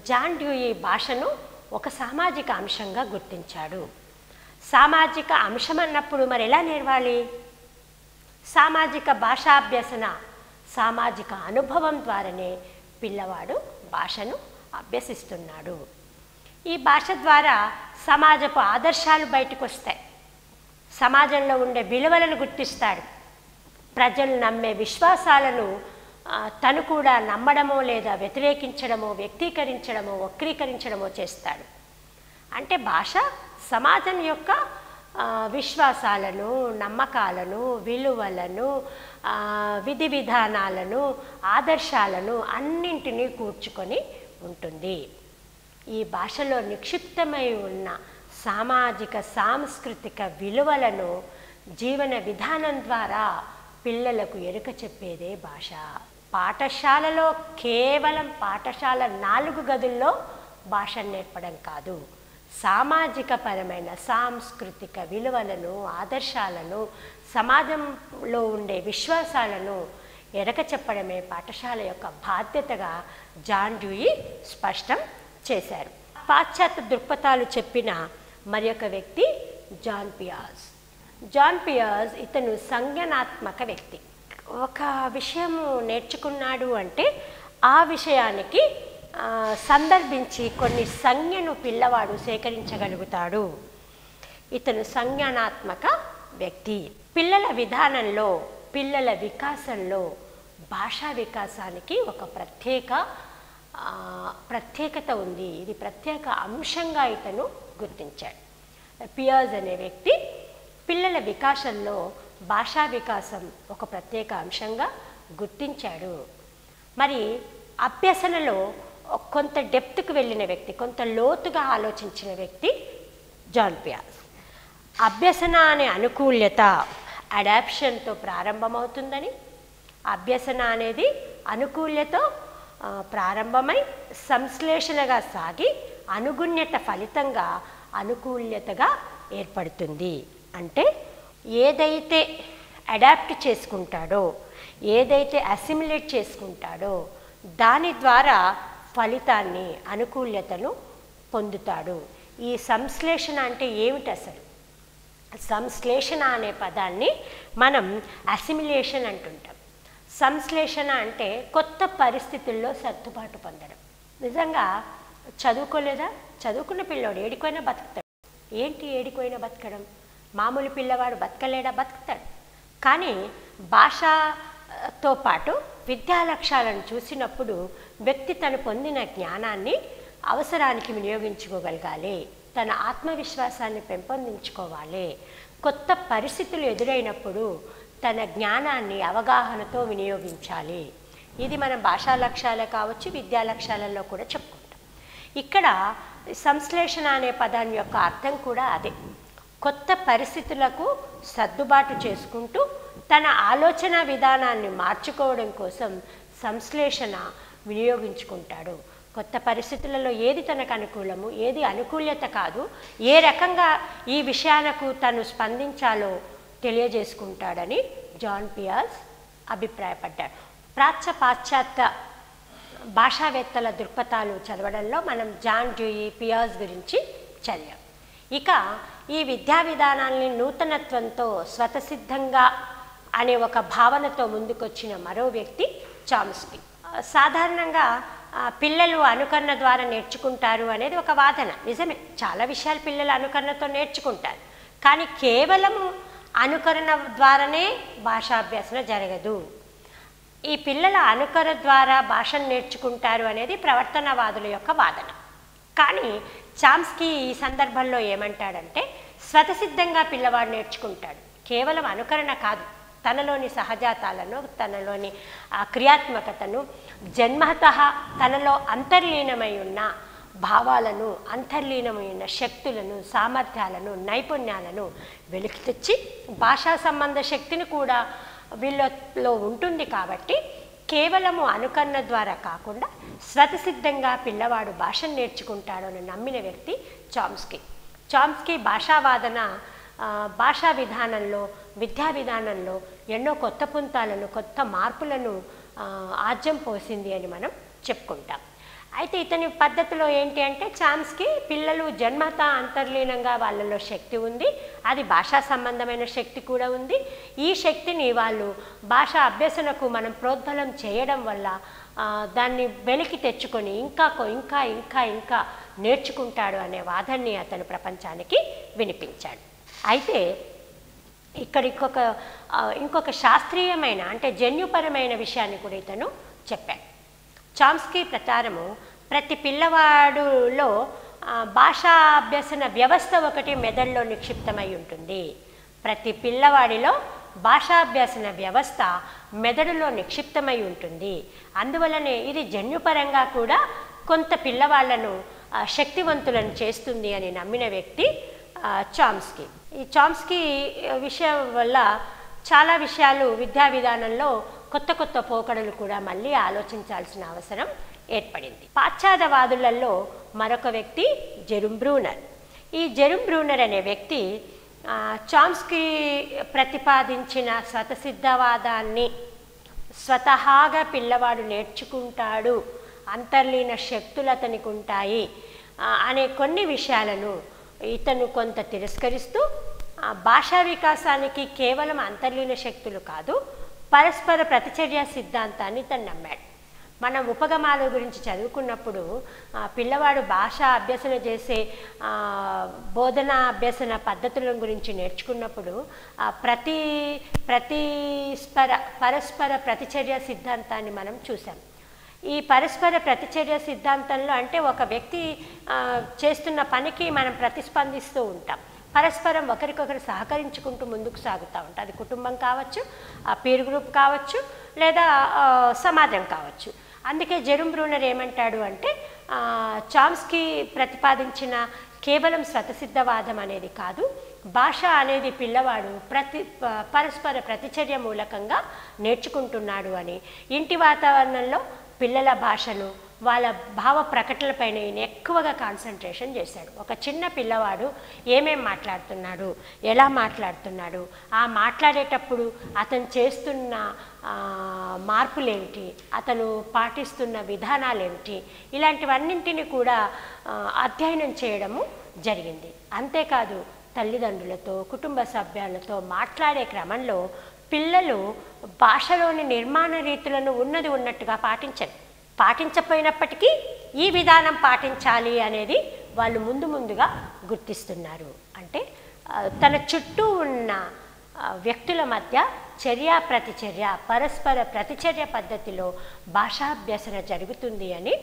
జాన్ డ్యూయీ భాషను ఒక సామాజిక అంశంగా గుర్తించాడు. సామాజిక అంశం అన్నప్పుడు మరి ఎలా నేర్వాలి? సామాజిక భాషాభ్యసన, సామాజిక అనుభవం ద్వారానే పిల్లవాడు భాషను అభ్యసిస్తున్నాడు. ఈ భాష ద్వారా సమాజపు ఆదర్శాలు బయటకు వస్తాయి. సమాజంలో ఉండే విలువలను గుర్తిస్తాడు. ప్రజలు నమ్మే విశ్వాసాలను తను కూడా నమ్మడమో లేదా వ్యతిరేకించడమో, వ్యక్తీకరించడమో, వక్రీకరించడమో చేస్తాడు. అంటే భాష సమాజం యొక్క విశ్వాసాలను, నమ్మకాలను, విలువలను, విధి విధానాలను, ఆదర్శాలను అన్నింటినీ కూర్చుకొని ఉంటుంది. ఈ భాషలో నిక్షిప్తమై ఉన్న సామాజిక సాంస్కృతిక విలువలను జీవన విధానం ద్వారా పిల్లలకు ఎరుక చెప్పేదే భాష. పాఠశాలలో కేవలం పాఠశాల 4 గదుల్లో భాష నేర్పడం కాదు, సామాజిక పరమైన సాంస్కృతిక విలువలను, ఆదర్శాలను, సమాజంలో ఉండే విశ్వాసాలను ఎరక చెప్పడమే పాఠశాల యొక్క బాధ్యతగా జాన్ డ్యూయీ స్పష్టం చేశారు. పాశ్చాత్య దృక్పథాలు చెప్పిన మరి ఒక వ్యక్తి జాన్ పియాజ్. జాన్ పియాజ్ ఇతను సంజ్ఞానాత్మక వ్యక్తి. ఒక విషయము నేర్చుకున్నాడు అంటే ఆ విషయానికి సందర్భించి కొన్ని సంజ్ఞను పిల్లవాడు సేకరించగలుగుతాడు. ఇతను సంజ్ఞానాత్మక వ్యక్తి. పిల్లల విధానంలో, పిల్లల వికాసంలో భాషా వికాసానికి ఒక ప్రత్యేకత ఉంది. ఇది ప్రత్యేక అంశంగా ఇతను గుర్తించాడు. పియాజ్ అనే వ్యక్తి పిల్లల వికాసంలో భాషా వికాసం ఒక ప్రత్యేక అంశంగా గుర్తించాడు. మరి అభ్యసనలో కొంత డెప్త్కి వెళ్ళిన వ్యక్తి, కొంత లోతుగా ఆలోచించిన వ్యక్తి జాన్ పియాజ్. అభ్యసన అనే అనుకూల్యత అడాప్షన్తో ప్రారంభమవుతుందని, అభ్యసన అనేది అనుకూల్యతో ప్రారంభమై సంశ్లేషణగా సాగి అనుగుణ్యత ఫలితంగా అనుకూల్యతగా ఏర్పడుతుంది. అంటే ఏదైతే అడాప్ట్ చేసుకుంటాడో, ఏదైతే అసిమిలేట్ చేసుకుంటాడో దాని ద్వారా ఫలితాన్ని, అనుకూల్యతను పొందుతాడు. ఈ సంశ్లేషణ అంటే ఏమిటి అసలు? సంశ్లేషణ అనే పదాన్ని మనం అసిమిలేషన్ అంటుంటాం. సంశ్లేషణ అంటే కొత్త పరిస్థితుల్లో సర్దుబాటు పొందడం. నిజంగా చదువుకోలేదా? చదువుకున్న పిల్లోడు ఏడిపోయినా బతుకుతాడు. ఏంటి ఏడిపోయినా బతకడం? మామూలు పిల్లవాడు బతకలేడా? బతుకుతాడు. కానీ భాషతో పాటు విద్యా లక్ష్యాలను చూసినప్పుడు వ్యక్తి తను పొందిన జ్ఞానాన్ని అవసరానికి వినియోగించుకోగలగాలి, తన ఆత్మవిశ్వాసాన్ని పెంపొందించుకోవాలి. కొత్త పరిస్థితులు ఎదురైనప్పుడు తన జ్ఞానాన్ని అవగాహనతో వినియోగించాలి. ఇది మనం భాషా లక్ష్యాలే కావచ్చు, విద్యా లక్ష్యాలలో కూడా చెప్పుకుంటాం. ఇక్కడ సంశ్లేషణ అనే పదాన్ని యొక్క అర్థం కూడా అదే. కొత్త పరిస్థితులకు సర్దుబాటు చేసుకుంటూ తన ఆలోచన విధానాన్ని మార్చుకోవడం కోసం సంశ్లేషణ వినియోగించుకుంటాడు. కొత్త పరిస్థితులలో ఏది తనకు అనుకూలము, ఏది అనుకూల్యత కాదు, ఏ రకంగా ఈ విషయాలకు తను స్పందించాలో తెలియజేసుకుంటాడని జాన్ పియాజ్ అభిప్రాయపడ్డాడు. పాశ్చాత్య భాషావేత్తల దృక్పథాలు చదవడంలో మనం జాన్ డ్యూయి, పియాజ్ గురించి చదివాం. ఇక ఈ విద్యా విధానాన్ని నూతనత్వంతో స్వతసిద్ధంగా అనే ఒక భావనతో ముందుకొచ్చిన మరో వ్యక్తి చామ్స్కీ. సాధారణంగా పిల్లలు అనుకరణ ద్వారా నేర్చుకుంటారు అనేది ఒక వాదన. నిజమే, చాలా విషయాలు పిల్లలు అనుకరణతో నేర్చుకుంటారు. కానీ కేవలము అనుకరణ ద్వారానే భాషాభ్యాసన జరగదు. ఈ పిల్లల అనుకరణ ద్వారా భాషను నేర్చుకుంటారు అనేది ప్రవర్తనవాదుల యొక్క వాదన. కానీ చామ్స్కీ ఈ సందర్భంలో ఏమంటాడంటే, స్వతసిద్ధంగా పిల్లవాడు నేర్చుకుంటాడు, కేవలం అనుకరణ కాదు. తనలోని సహజాతాలను, తనలోని క్రియాత్మకతను, జన్మతః తనలో అంతర్లీనమై ఉన్న భావాలను, అంతర్లీనమై ఉన్న శక్తులను, సామర్థ్యాలను, నైపుణ్యాలను వెలికి తెచ్చి భాషా సంబంధ శక్తిని కూడా వీళ్ళలో ఉంటుంది. కాబట్టి కేవలము అనుకరణ ద్వారా కాకుండా స్వతసిద్ధంగా పిల్లవాడు భాషను నేర్చుకుంటాడు అని నమ్మిన వ్యక్తి చామ్స్కీ. చామ్స్కీ భాషావాదన భాషా విధానంలో, విద్యా విధానంలో ఎన్నో కొత్త పుంతాలను, కొత్త మార్పులను ఆజ్యం పోసింది అని మనం చెప్పుకుంటాం. అయితే ఇతని పద్ధతిలో ఏంటి అంటే, చామ్స్కీ పిల్లలు జన్మత అంతర్లీనంగా వాళ్ళలో శక్తి ఉంది, అది భాషా సంబంధమైన శక్తి కూడా ఉంది. ఈ శక్తిని వాళ్ళు భాషా అభ్యసనకు మనం ప్రోద్బలం చేయడం వల్ల దాన్ని వెలికి తెచ్చుకొని ఇంకా ఇంకా ఇంకా ఇంకా నేర్చుకుంటాడు అనే వాదనని అతను ప్రపంచానికి వినిపించాడు. అయితే ఇక్కడ ఇంకొక శాస్త్రీయమైన అంటే జన్యుపరమైన విషయాన్ని కూడా ఇతను చెప్పాడు. చామ్స్కీ ప్రకారము ప్రతి పిల్లవాడులో భాషా అభ్యసన వ్యవస్థ ఒకటి మెదడులో నిక్షిప్తమై ఉంటుంది. ప్రతి పిల్లవాడిలో భాషాభ్యాసన వ్యవస్థ మెదడులో నిక్షిప్తమై ఉంటుంది. అందువలనే ఇది జన్యుపరంగా కూడా కొంత పిల్లవాళ్లను శక్తివంతులను చేస్తుంది అని నమ్మిన వ్యక్తి చామ్స్కీ. ఈ చామ్స్కీ విషయం వల్ల చాలా విషయాలు విద్యా విధానంలో కొత్త కొత్త పోకడలు కూడా మళ్ళీ ఆలోచించాల్సిన అవసరం ఏర్పడింది. పాశ్చాత్యవాదులలో మరొక వ్యక్తి జెరూమ్ బ్రూనర్. ఈ జెరూమ్ బ్రూనర్ అనే వ్యక్తి చామ్స్కీ ప్రతిపాదించిన స్వతసిద్ధవాదాన్ని, స్వతహాగా పిల్లవాడు నేర్చుకుంటాడు, అంతర్లీన శక్తులు అతనికి ఉంటాయి అనే కొన్ని విషయాలను ఇతను కొంత తిరస్కరిస్తూ భాషా వికాసానికి కేవలం అంతర్లీన శక్తులు కాదు, పరస్పర ప్రతిచర్య సిద్ధాంతాన్ని ఇతను నమ్మాడు. మనం ఉపగమాల గురించి చదువుకున్నప్పుడు పిల్లవాడు భాషా అభ్యసన చేసే బోధనా అభ్యసన పద్ధతుల గురించి నేర్చుకున్నప్పుడు పరస్పర ప్రతిచర్య సిద్ధాంతాన్ని మనం చూసాం. ఈ పరస్పర ప్రతిచర్య సిద్ధాంతంలో అంటే ఒక వ్యక్తి చేస్తున్న పనికి మనం ప్రతిస్పందిస్తూ ఉంటాం, పరస్పరం ఒకరికొకరు సహకరించుకుంటూ ముందుకు సాగుతూ ఉంటాం. అది కుటుంబం కావచ్చు, పీర్ గ్రూప్ కావచ్చు, లేదా సమాజం కావచ్చు. అందుకే జెరూమ్ బ్రూనర్ ఏమంటాడు అంటే, చామ్స్కీ ప్రతిపాదించిన కేవలం స్వతసిద్ధవాదం అనేది కాదు, భాష అనేది పిల్లవాడు పరస్పర ప్రతిచర్య మూలకంగా నేర్చుకుంటున్నాడు అని. ఇంటి వాతావరణంలో పిల్లల భాషను, వాళ్ళ భావ ప్రకటనలపైన ఈయన ఎక్కువగా కాన్సన్ట్రేషన్ చేశాడు. ఒక చిన్న పిల్లవాడు ఏమేం మాట్లాడుతున్నాడు, ఎలా మాట్లాడుతున్నాడు, ఆ మాట్లాడేటప్పుడు అతను చేస్తున్న మార్పులేమిటి, అతను పాటిస్తున్న విధానాలేమిటి, ఇలాంటివన్నింటినీ కూడా అధ్యయనం చేయడము జరిగింది. అంతేకాదు తల్లిదండ్రులతో కుటుంబ సభ్యులతో మాట్లాడే క్రమంలో పిల్లలు భాషలోని నిర్మాణ రీతులను ఉన్నది ఉన్నట్టుగా పాటించకపోయినప్పటికీ ఈ విధానం పాటించాలి అనేది వాళ్ళు ముందుగా గుర్తిస్తున్నారు. అంటే తన చుట్టూ ఉన్న వ్యక్తుల మధ్య చర్య ప్రతిచర్య పరస్పర ప్రతిచర్య పద్ధతిలో భాషాభ్యసన జరుగుతుంది అని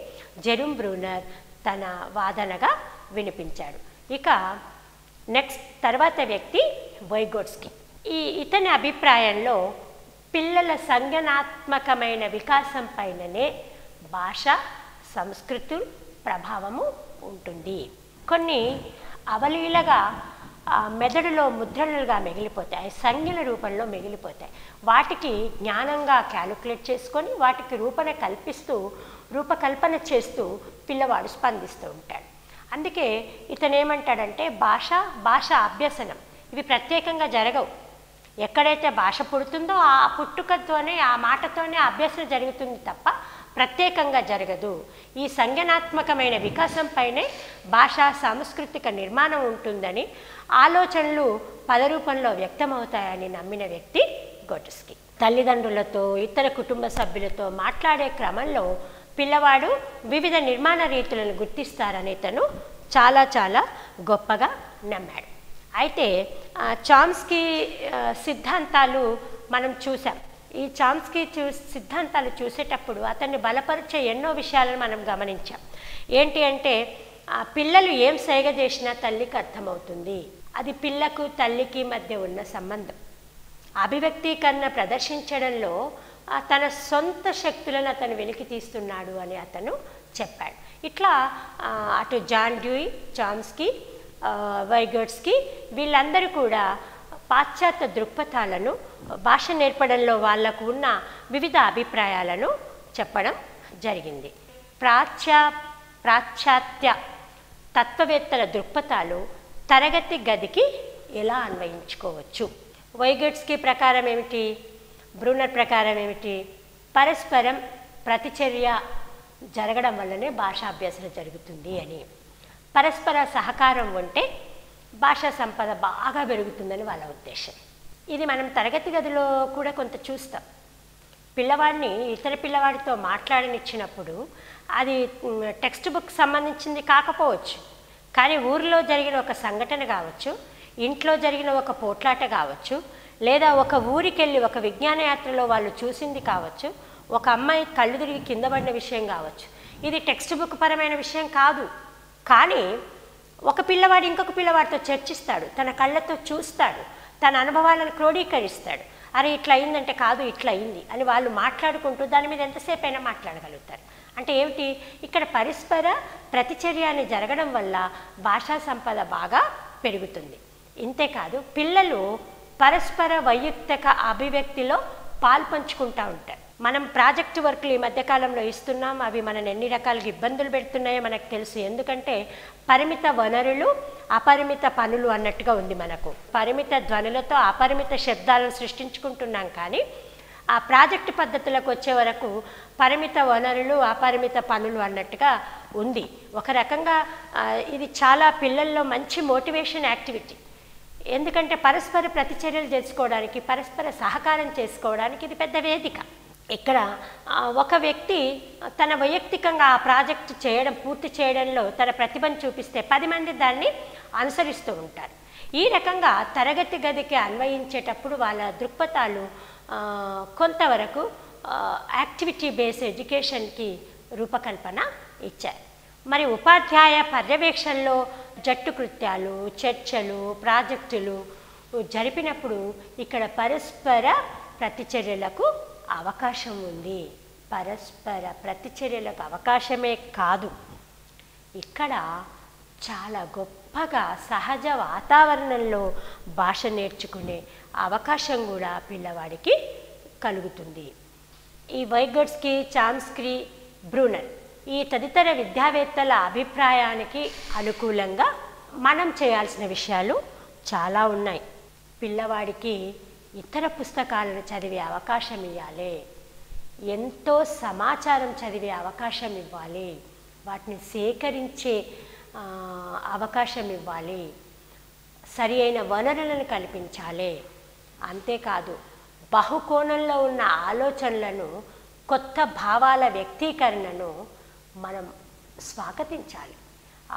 జెరూమ్ బ్రూనర్ తన వాదనగా వినిపించాడు. ఇక నెక్స్ట్ తర్వాత వ్యక్తి వైగోట్స్కీ. ఇతని అభిప్రాయంలో పిల్లల సంజ్ఞానాత్మకమైన వికాసం పైననే భాష సంస్కృతి ప్రభావము ఉంటుంది. కొన్ని అవలీలగా మెదడులో ముద్రణలుగా మిగిలిపోతాయి, సంజ్ఞల రూపంలో మిగిలిపోతాయి. వాటికి జ్ఞానంగా క్యాలిక్యులేట్ చేసుకొని వాటికి రూపకల్పన చేస్తూ పిల్లవాడు స్పందిస్తూ ఉంటాడు. అందుకే ఇతను ఏమంటాడంటే భాష అభ్యసనం ఇవి ప్రత్యేకంగా జరగవు. ఎక్కడైతే భాష పుడుతుందో ఆ పుట్టుకతోనే ఆ మాటతోనే అభ్యసన జరుగుతుంది తప్ప ప్రత్యేకంగా జరగదు. ఈ సంజ్ఞానాత్మకమైన వికాసం పైనే భాషా సాంస్కృతిక నిర్మాణం ఉంటుందని ఆలోచనలు పద రూపంలో వ్యక్తమవుతాయని నమ్మిన వ్యక్తి గోటస్కీ. తల్లిదండ్రులతో ఇతర కుటుంబ సభ్యులతో మాట్లాడే క్రమంలో పిల్లవాడు వివిధ నిర్మాణ రీతులను గుర్తిస్తారని ఇతను చాలా గొప్పగా నమ్మాడు. అయితే చామ్స్కీ సిద్ధాంతాలు మనం చూసాం. ఈ చామ్స్కీ సిద్ధాంతాలు చూసేటప్పుడు అతన్ని బలపరిచే ఎన్నో విషయాలను మనం గమనించాం. ఏంటి అంటే పిల్లలు ఏం సైగ చేసినా తల్లికి అర్థమవుతుంది. అది పిల్లకు తల్లికి మధ్య ఉన్న సంబంధం. అభివ్యక్తీకరణ ప్రదర్శించడంలో తన సొంత శక్తులను అతను వెలికి తీస్తున్నాడు అని అతను చెప్పాడు. ఇట్లా అటు జాన్ డ్యూయి, చామ్స్కీ, వైగోట్స్కీ వీళ్ళందరూ కూడా పాశ్చాత్య దృక్పథాలను భాష నేర్పడంలో వాళ్లకు ఉన్న వివిధ అభిప్రాయాలను చెప్పడం జరిగింది. పాశ్చాత్య తత్వవేత్తల దృక్పథాలు తరగతి గదికి ఎలా అన్వయించుకోవచ్చు? వైగోట్స్కీ ప్రకారం ఏమిటి, బ్రూనర్ ప్రకారం ఏమిటి? పరస్పరం ప్రతిచర్య జరగడం వల్లనే భాషాభ్యాసన జరుగుతుంది అని. పరస్పర సహకారం ఉంటే భాషా సంపద బాగా పెరుగుతుందని వాళ్ళ ఉద్దేశం. ఇది మనం తరగతి గదిలో కూడా కొంత చూస్తాం. పిల్లవాడిని ఇతర పిల్లవాడితో మాట్లాడనిచ్చినప్పుడు అది టెక్స్ట్ బుక్ సంబంధించింది కాకపోవచ్చు, కానీ ఊరిలో జరిగిన ఒక సంఘటన కావచ్చు, ఇంట్లో జరిగిన ఒక పోట్లాట కావచ్చు, లేదా ఒక ఊరికెళ్ళి ఒక విజ్ఞాన యాత్రలో వాళ్ళు చూసింది కావచ్చు, ఒక అమ్మాయి కళ్ళు తిరిగి కింద పడిన విషయం కావచ్చు. ఇది టెక్స్ట్ బుక్ పరమైన విషయం కాదు, కానీ ఒక పిల్లవాడు ఇంకొక పిల్లవాడితో చర్చిస్తాడు, తన కళ్ళతో చూస్తాడు, తన అనుభవాలను క్రోడీకరిస్తాడు. అరే ఇట్లా అయిందంటే కాదు ఇట్లా అయింది అని వాళ్ళు మాట్లాడుకుంటూ దాని మీద ఎంతసేపు అయినా మాట్లాడగలుగుతారు. అంటే ఏమిటి, ఇక్కడ పరస్పర ప్రతిచర్య అని జరగడం వల్ల భాషా సంపద బాగా పెరుగుతుంది. ఇంతేకాదు పిల్లలు పరస్పర వైయక్తిక అభివ్యక్తిలో పాల్పంచుకుంటూ ఉంటారు. మనం ప్రాజెక్టు వర్క్లు ఈ మధ్యకాలంలో ఇస్తున్నాం, అవి మనని ఎన్ని రకాలుగా ఇబ్బందులు పెడుతున్నాయో మనకు తెలుసు. ఎందుకంటే పరిమిత వనరులు అపరిమిత పనులు అన్నట్టుగా ఉంది. మనకు పరిమిత ధ్వనులతో అపరిమిత శబ్దాలను సృష్టించుకుంటున్నాం, కానీ ఆ ప్రాజెక్టు పద్ధతులకు వచ్చే వరకు పరిమిత వనరులు అపరిమిత పనులు అన్నట్టుగా ఉంది. ఒక రకంగా ఇది చాలా పిల్లల్లో మంచి మోటివేషన్ యాక్టివిటీ. ఎందుకంటే పరస్పర ప్రతిచర్యలు చేసుకోవడానికి, పరస్పర సహకారం చేసుకోవడానికి ఇది పెద్ద వేదిక. ఇక్కడ ఒక వ్యక్తి తన వైయక్తికంగా ఆ ప్రాజెక్టు పూర్తి చేయడంలో తన ప్రతిభను చూపిస్తే 10 మంది దాన్ని అనుసరిస్తూ ఉంటారు. ఈ రకంగా తరగతి గదికి అన్వయించేటప్పుడు వాళ్ళ దృక్పథాలు కొంతవరకు యాక్టివిటీ బేస్డ్ ఎడ్యుకేషన్కి రూపకల్పన ఇచ్చారు. మరి ఉపాధ్యాయ పర్యవేక్షణలో జట్టు కృత్యాలు, చర్చలు, ప్రాజెక్టులు జరిపినప్పుడు ఇక్కడ పరస్పర ప్రతిచర్యలకు అవకాశం ఉంది. పరస్పర ప్రతిచర్యలకు అవకాశమే కాదు, ఇక్కడ చాలా గొప్పగా సహజ వాతావరణంలో భాష నేర్చుకునే అవకాశం కూడా పిల్లవాడికి కలుగుతుంది. ఈ వైగోట్స్కీ, చామ్స్కీ, బ్రూనర్ ఈ తదితర విద్యావేత్తల అభిప్రాయానికి అనుకూలంగా మనం చేయాల్సిన విషయాలు చాలా ఉన్నాయి. పిల్లవాడికి ఇతర పుస్తకాలను చదివే అవకాశం ఇవ్వాలి, ఎంతో సమాచారం చదివే అవకాశం ఇవ్వాలి, వాటిని సేకరించే అవకాశం ఇవ్వాలి, సరి అయిన వనరులను కల్పించాలి. అంతేకాదు బహుకోణంలో ఉన్న ఆలోచనలను, కొత్త భావాల వ్యక్తీకరణను మనం స్వాగతించాలి.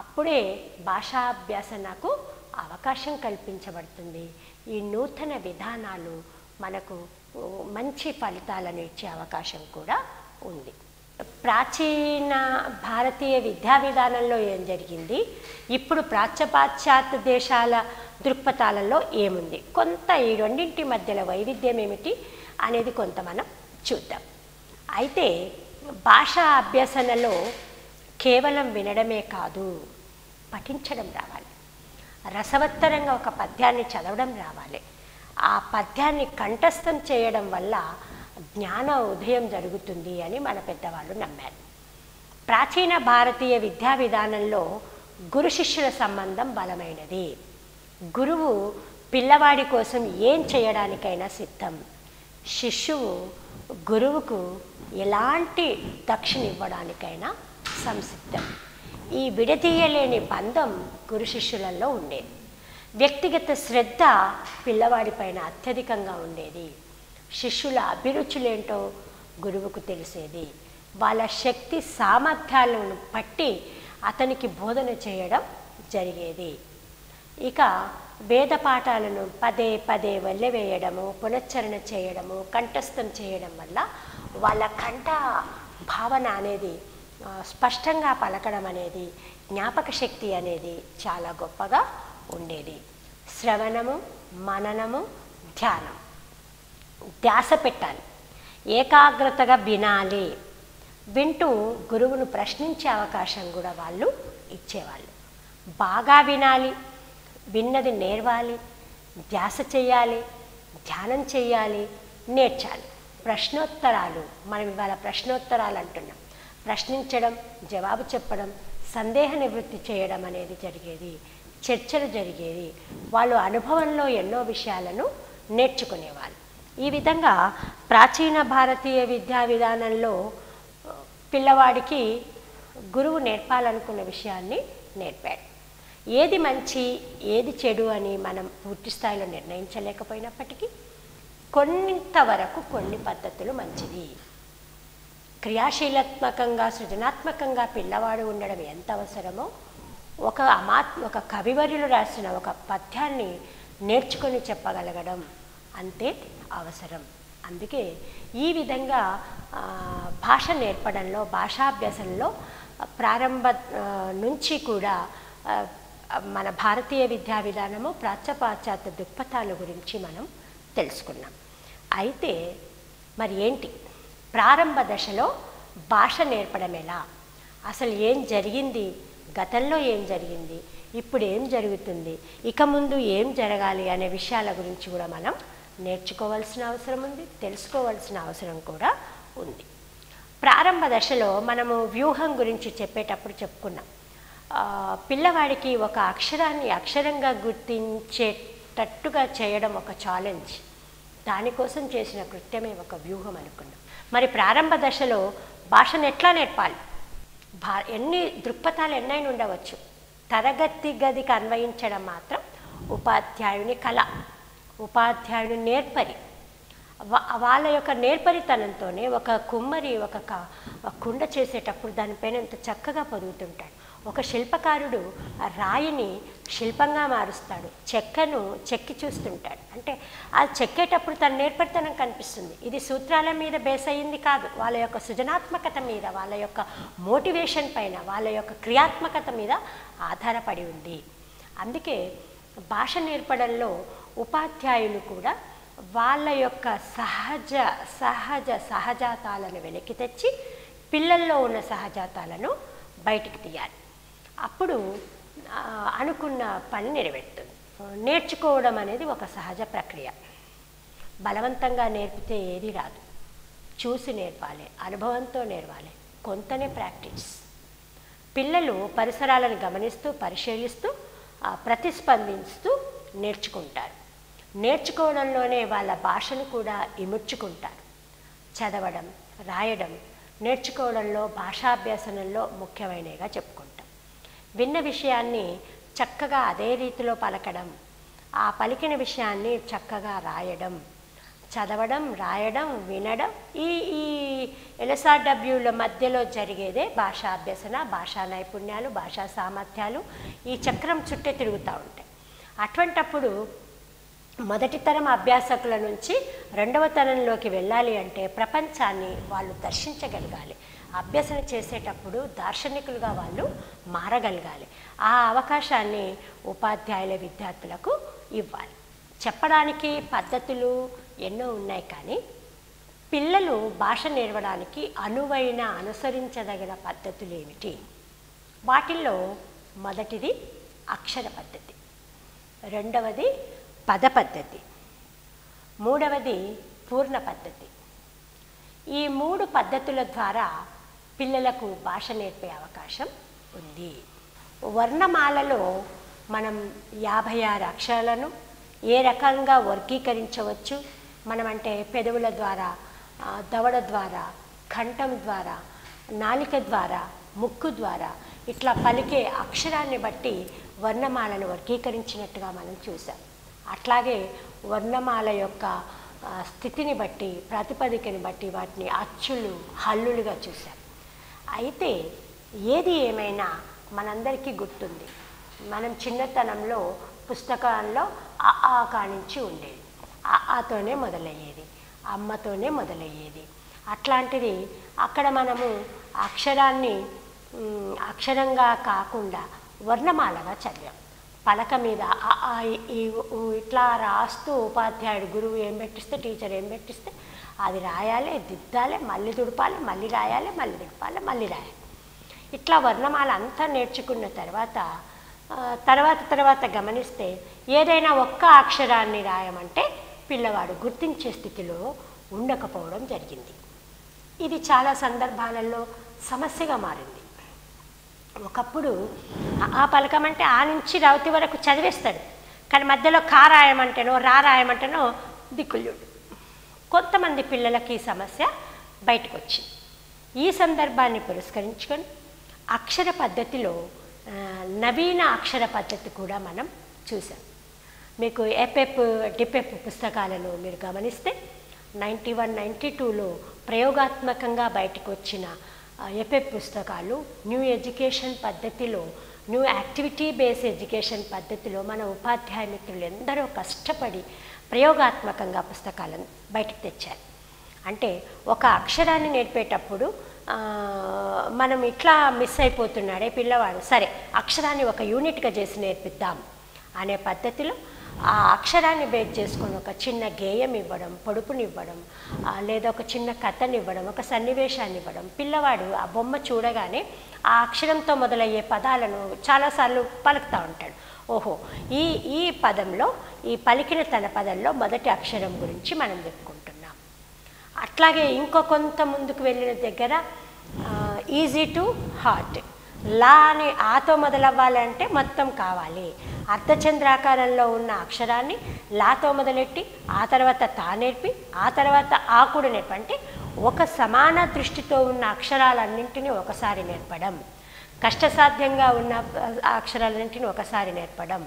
అప్పుడే భాషాభ్యాసనకు అవకాశం కల్పించబడుతుంది. ఈ నూతన విధానాలు మనకు మంచి ఫలితాలను ఇచ్చే అవకాశం కూడా ఉంది. ప్రాచీన భారతీయ విద్యా విధానంలో ఏం జరిగింది, ఇప్పుడు పాశ్చాత్య దేశాల దృక్పథాలలో ఏముంది, కొంత ఈ రెండింటి మధ్యలో వైవిధ్యం ఏమిటి అనేది కొంత మనం చూద్దాం. అయితే భాషా అభ్యసనలో కేవలం వినడమే కాదు, పఠించడం రావాలి. రసవత్తరంగా ఒక పద్యాన్ని చదవడం రావాలి. ఆ పద్యాన్ని కంఠస్థం చేయడం వల్ల జ్ఞాన ఉదయం జరుగుతుంది అని మన పెద్దవాళ్ళు నమ్మారు. ప్రాచీన భారతీయ విద్యా విధానంలో గురు శిష్యుల సంబంధం బలమైనది. గురువు పిల్లవాడి కోసం ఏం చేయడానికైనా సిద్ధం. శిష్యువు గురువుకు ఎలాంటి దక్షిణ ఇవ్వడానికైనా సంసిద్ధం. ఈ విడదీయలేని బంధం గురు శిష్యులలో ఉండేది. వ్యక్తిగత శ్రద్ధ పిల్లవాడిపైన అత్యధికంగా ఉండేది. శిష్యుల అభిరుచులేంటో గురువుకు తెలిసేది. వాళ్ళ శక్తి సామర్థ్యాలను బట్టి అతనికి బోధన చేయడం జరిగేది. ఇక వేద పాఠాలను పదే పదే వల్లెవేయడము, పునశ్చరణ చేయడము, కంఠస్థం చేయడం వల్ల వాళ్ళ కంఠ భావన అనేది, స్పష్టంగా పలకడం అనేది, జ్ఞాపక శక్తి అనేది చాలా గొప్పగా ఉండేది. శ్రవణము, మననము, ధ్యానం, ధ్యాస పెట్టాలి, ఏకాగ్రతగా వినాలి. వింటూ గురువును ప్రశ్నించే అవకాశం కూడా వాళ్ళు ఇచ్చేవాళ్ళు. బాగా వినాలి, విన్నది నేర్వాలి, ధ్యాస చేయాలి, ధ్యానం చేయాలి, నేర్చాలి. ప్రశ్నోత్తరాలు, మనం ఇవాళ ప్రశ్నోత్తరాలు అంటున్నాం. ప్రశ్నించడం, జవాబు చెప్పడం, సందేహ నివృత్తి చేయడం అనేది జరిగేది. చర్చలు జరిగేది. వాళ్ళు అనుభవంలో ఎన్నో విషయాలను నేర్చుకునేవాళ్ళు. ఈ విధంగా ప్రాచీన భారతీయ విద్యా విధానంలో పిల్లవాడికి గురువు నేర్పాలనుకున్న విషయాన్ని నేర్పాడు. ఏది మంచి ఏది చెడు అని మనం పూర్తి స్థాయిలో నిర్ణయించలేకపోయినప్పటికీ కొంతవరకు కొన్ని పద్ధతులు మంచిది. క్రియాశీలాత్మకంగా, సృజనాత్మకంగా పిల్లవాడు ఉండడం ఎంత అవసరమో, ఒక కవివర్యులు రాసిన ఒక పద్యాన్ని నేర్చుకొని చెప్పగలగడం అంతే అవసరం. అందుకే ఈ విధంగా భాష నేర్పడంలో, భాషాభ్యాసంలో ప్రారంభ నుంచి కూడా మన భారతీయ విద్యా విధానము పాశ్చాత్య దృక్పథాల గురించి మనం తెలుసుకున్నాం. అయితే మరి ఏంటి ప్రారంభ దశలో భాష నేర్పడం ఎలా, అసలు ఏం జరిగింది, గతంలో ఏం జరిగింది, ఇప్పుడు ఏం జరుగుతుంది, ఇక ముందు ఏం జరగాలి అనే విషయాల గురించి కూడా మనం నేర్చుకోవాల్సిన అవసరం ఉంది, తెలుసుకోవాల్సిన అవసరం కూడా ఉంది. ప్రారంభ దశలో మనము వ్యూహం గురించి చెప్పేటప్పుడు చెప్పుకున్నాం. పిల్లవాడికి ఒక అక్షరాన్ని అక్షరంగా గుర్తించేటట్టుగా చేయడం ఒక ఛాలెంజ్. దానికోసం చేసిన కృత్యమే ఒక వ్యూహం అనుకున్నాం. మరి ప్రారంభ దశలో భాషను ఎట్లా నేర్పాలి? ఎన్ని దృక్పథాలు ఎన్నైనా ఉండవచ్చు. తరగతి గదికి అన్వయించడం మాత్రం ఉపాధ్యాయుని కళ, ఉపాధ్యాయుని నేర్పరి. వాళ్ళ యొక్క నేర్పరితనంతోనే ఒక కుమ్మరి ఒక కుండ చేసేటప్పుడు దానిపైన ఎంత చక్కగా పొదుగుతుంటాడు. ఒక శిల్పకారుడు ఆ రాయిని శిల్పంగా మారుస్తాడు, చెక్కను చెక్కి చూస్తుంటాడు. అంటే అది చెక్కేటప్పుడు తన నేర్పరితనం కనిపిస్తుంది. ఇది సూత్రాల మీద బేస్ అయ్యింది కాదు, వాళ్ళ యొక్క సృజనాత్మకత మీద, వాళ్ళ యొక్క మోటివేషన్ పైన, వాళ్ళ యొక్క క్రియాత్మకత మీద ఆధారపడి ఉంది. అందుకే భాష నేర్పడంలో ఉపాధ్యాయులు కూడా వాళ్ళ యొక్క సహజాతాలను వెనక్కి తెచ్చి పిల్లల్లో ఉన్న సహజాతాలను బయటికి తీయాలి. అప్పుడు అనుకున్న పని నెరవేరుతుంది. నేర్చుకోవడం అనేది ఒక సహజ ప్రక్రియ. బలవంతంగా నేర్పితే ఏది రాదు. చూసి నేర్పాలి, అనుభవంతో నేర్వాలి, కొంతనే ప్రాక్టీస్. పిల్లలు పరిసరాలను గమనిస్తూ, పరిశీలిస్తూ, ప్రతిస్పందిస్తూ నేర్చుకుంటారు. నేర్చుకోవడంలోనే వాళ్ళ భాషను కూడా ఇముడ్చుకుంటారు. చదవడం, రాయడం నేర్చుకోవడంలో, భాషాభ్యాసనంలో ముఖ్యమైనవిగా చెప్పుకుంటాం. విన్న విషయాన్ని చక్కగా అదే రీతిలో పలకడం, ఆ పలికిన విషయాన్ని చక్కగా రాయడం, చదవడం, రాయడం, వినడం, ఈ ఈ LSRWల మధ్యలో జరిగేదే భాషా అభ్యసన, భాషా నైపుణ్యాలు, భాషా సామర్థ్యాలు ఈ చక్రం చుట్టే తిరుగుతూ ఉంటాయి. అటువంటప్పుడు మొదటి తరం అభ్యాసకుల నుంచి రెండవ తరంలోకి వెళ్ళాలి అంటే ప్రపంచాన్ని వాళ్ళు దర్శించగలగాలి. అభ్యసన చేసేటప్పుడు దార్శనికులుగా వాళ్ళు మారగలగాలి. ఆ అవకాశాన్ని ఉపాధ్యాయుల విద్యార్థులకు ఇవ్వాలి. చెప్పడానికి పద్ధతులు ఎన్నో ఉన్నాయి, కానీ పిల్లలు భాష నేర్వడానికి అనువైన అనుసరించదగిన పద్ధతులు ఏమిటి? వాటిల్లో మొదటిది అక్షర పద్ధతి, రెండవది పద పద్ధతి, మూడవది పూర్ణ పద్ధతి. ఈ 3 పద్ధతుల ద్వారా పిల్లలకు భాష నేర్పే అవకాశం ఉంది. వర్ణమాలలో మనం 56 అక్షరాలను ఏ రకంగా వర్గీకరించవచ్చు? మనం అంటే పెదవుల ద్వారా, దవడ ద్వారా, కంఠం ద్వారా, నాలిక ద్వారా, ముక్కు ద్వారా ఇట్లా పలికే అక్షరాన్ని బట్టి వర్ణమాలను వర్గీకరించినట్టుగా మనం చూసాం. అట్లాగే వర్ణమాల యొక్క స్థితిని బట్టి, ప్రాతిపదికని బట్టి వాటిని అచ్చులు, హల్లులుగా చూసాం. అయితే ఏది ఏమైనా మనందరికీ గుర్తుంది, మనం చిన్నతనంలో పుస్తకాల్లో ఆ కానించి ఉండేది, ఆతోనే మొదలయ్యేది, అమ్మతోనే మొదలయ్యేది. అట్లాంటిది అక్కడ మనము అక్షరాన్ని అక్షరంగా కాకుండా వర్ణమాలగా చదివాం. పలక మీద ఇట్లా రాస్తూ ఉపాధ్యాయుడు, గురువు ఏం పెట్టిస్తే, టీచర్ ఏం పెట్టిస్తే అది రాయాలి, దిద్దాలి, మళ్ళీ తుడపాలి, మళ్ళీ రాయాలి, మళ్ళీ తుడపాలి, మళ్ళీ రాయాలి. ఇట్లా వర్ణమాల అంతా నేర్చుకున్న తర్వాత గమనిస్తే ఏదైనా ఒక్క అక్షరాన్ని రాయమంటే పిల్లవాడు గుర్తించే స్థితిలో ఉండకపోవడం జరిగింది. ఇది చాలా సందర్భాలలో సమస్యగా మారింది. ఒకప్పుడు ఆ పలకమంటే ఆ నుంచి రౌతి వరకు చదివేస్తాడు, కానీ మధ్యలో కా రాయమంటేనో రాయమంటేనో దిక్కులుడు. కొంతమంది పిల్లలకి ఈ సమస్య బయటకు వచ్చింది. ఈ సందర్భాన్ని పురస్కరించుకొని అక్షర పద్ధతిలో నవీన అక్షర పద్ధతి కూడా మనం చూసాం. మీకు ఎపెప్, డిపెప్ పుస్తకాలను మీరు గమనిస్తే 91, 92లో ప్రయోగాత్మకంగా బయటకు వచ్చిన ఎపెప్ పుస్తకాలు న్యూ ఎడ్యుకేషన్ పద్ధతిలో, న్యూ యాక్టివిటీ బేస్డ్ ఎడ్యుకేషన్ పద్ధతిలో మన ఉపాధ్యాయ మిత్రులు ఎందరో కష్టపడి ప్రయోగాత్మకంగా పుస్తకాలను బయటకు తెచ్చారు. అంటే ఒక అక్షరాన్ని నేర్పేటప్పుడు మనం ఇట్లా మిస్ అయిపోతున్నాడే పిల్లవాడు, సరే అక్షరాన్ని ఒక యూనిట్గా చేసి నేర్పిద్దాం అనే పద్ధతిలో ఆ అక్షరాన్ని బేస్ చేసుకొని ఒక చిన్న గేయం ఇవ్వడం, పొడుపునివ్వడం, లేదా ఒక చిన్న కథనివ్వడం, ఒక సన్నివేశాన్ని ఇవ్వడం. పిల్లవాడు ఆ బొమ్మ చూడగానే ఆ అక్షరంతో మొదలయ్యే పదాలను చాలాసార్లు పలుకుతూ ఉంటాడు. ఓహో, ఈ పదంలో, ఈ పలికిన తన పదంలో మొదటి అక్షరం గురించి మనం చెప్పుకుంటున్నాం. అట్లాగే ఇంకో కొంత ముందుకు వెళ్ళిన దగ్గర ఈజీ టు హార్ట్, లా అని ఆతో మొదలవ్వాలంటే మొత్తం కావాలి. అర్ధచంద్రాకారంలో ఉన్న అక్షరాన్ని లాతో మొదలెట్టి ఆ తర్వాత తా నేర్పి ఆ తర్వాత ఆ కూడా నేర్పి, అంటే ఒక సమాన దృష్టితో ఉన్న అక్షరాలన్నింటినీ ఒకసారి నేర్పడం, కష్టసాధ్యంగా ఉన్న అక్షరాలన్నింటినీ ఒకసారి నేర్పడం.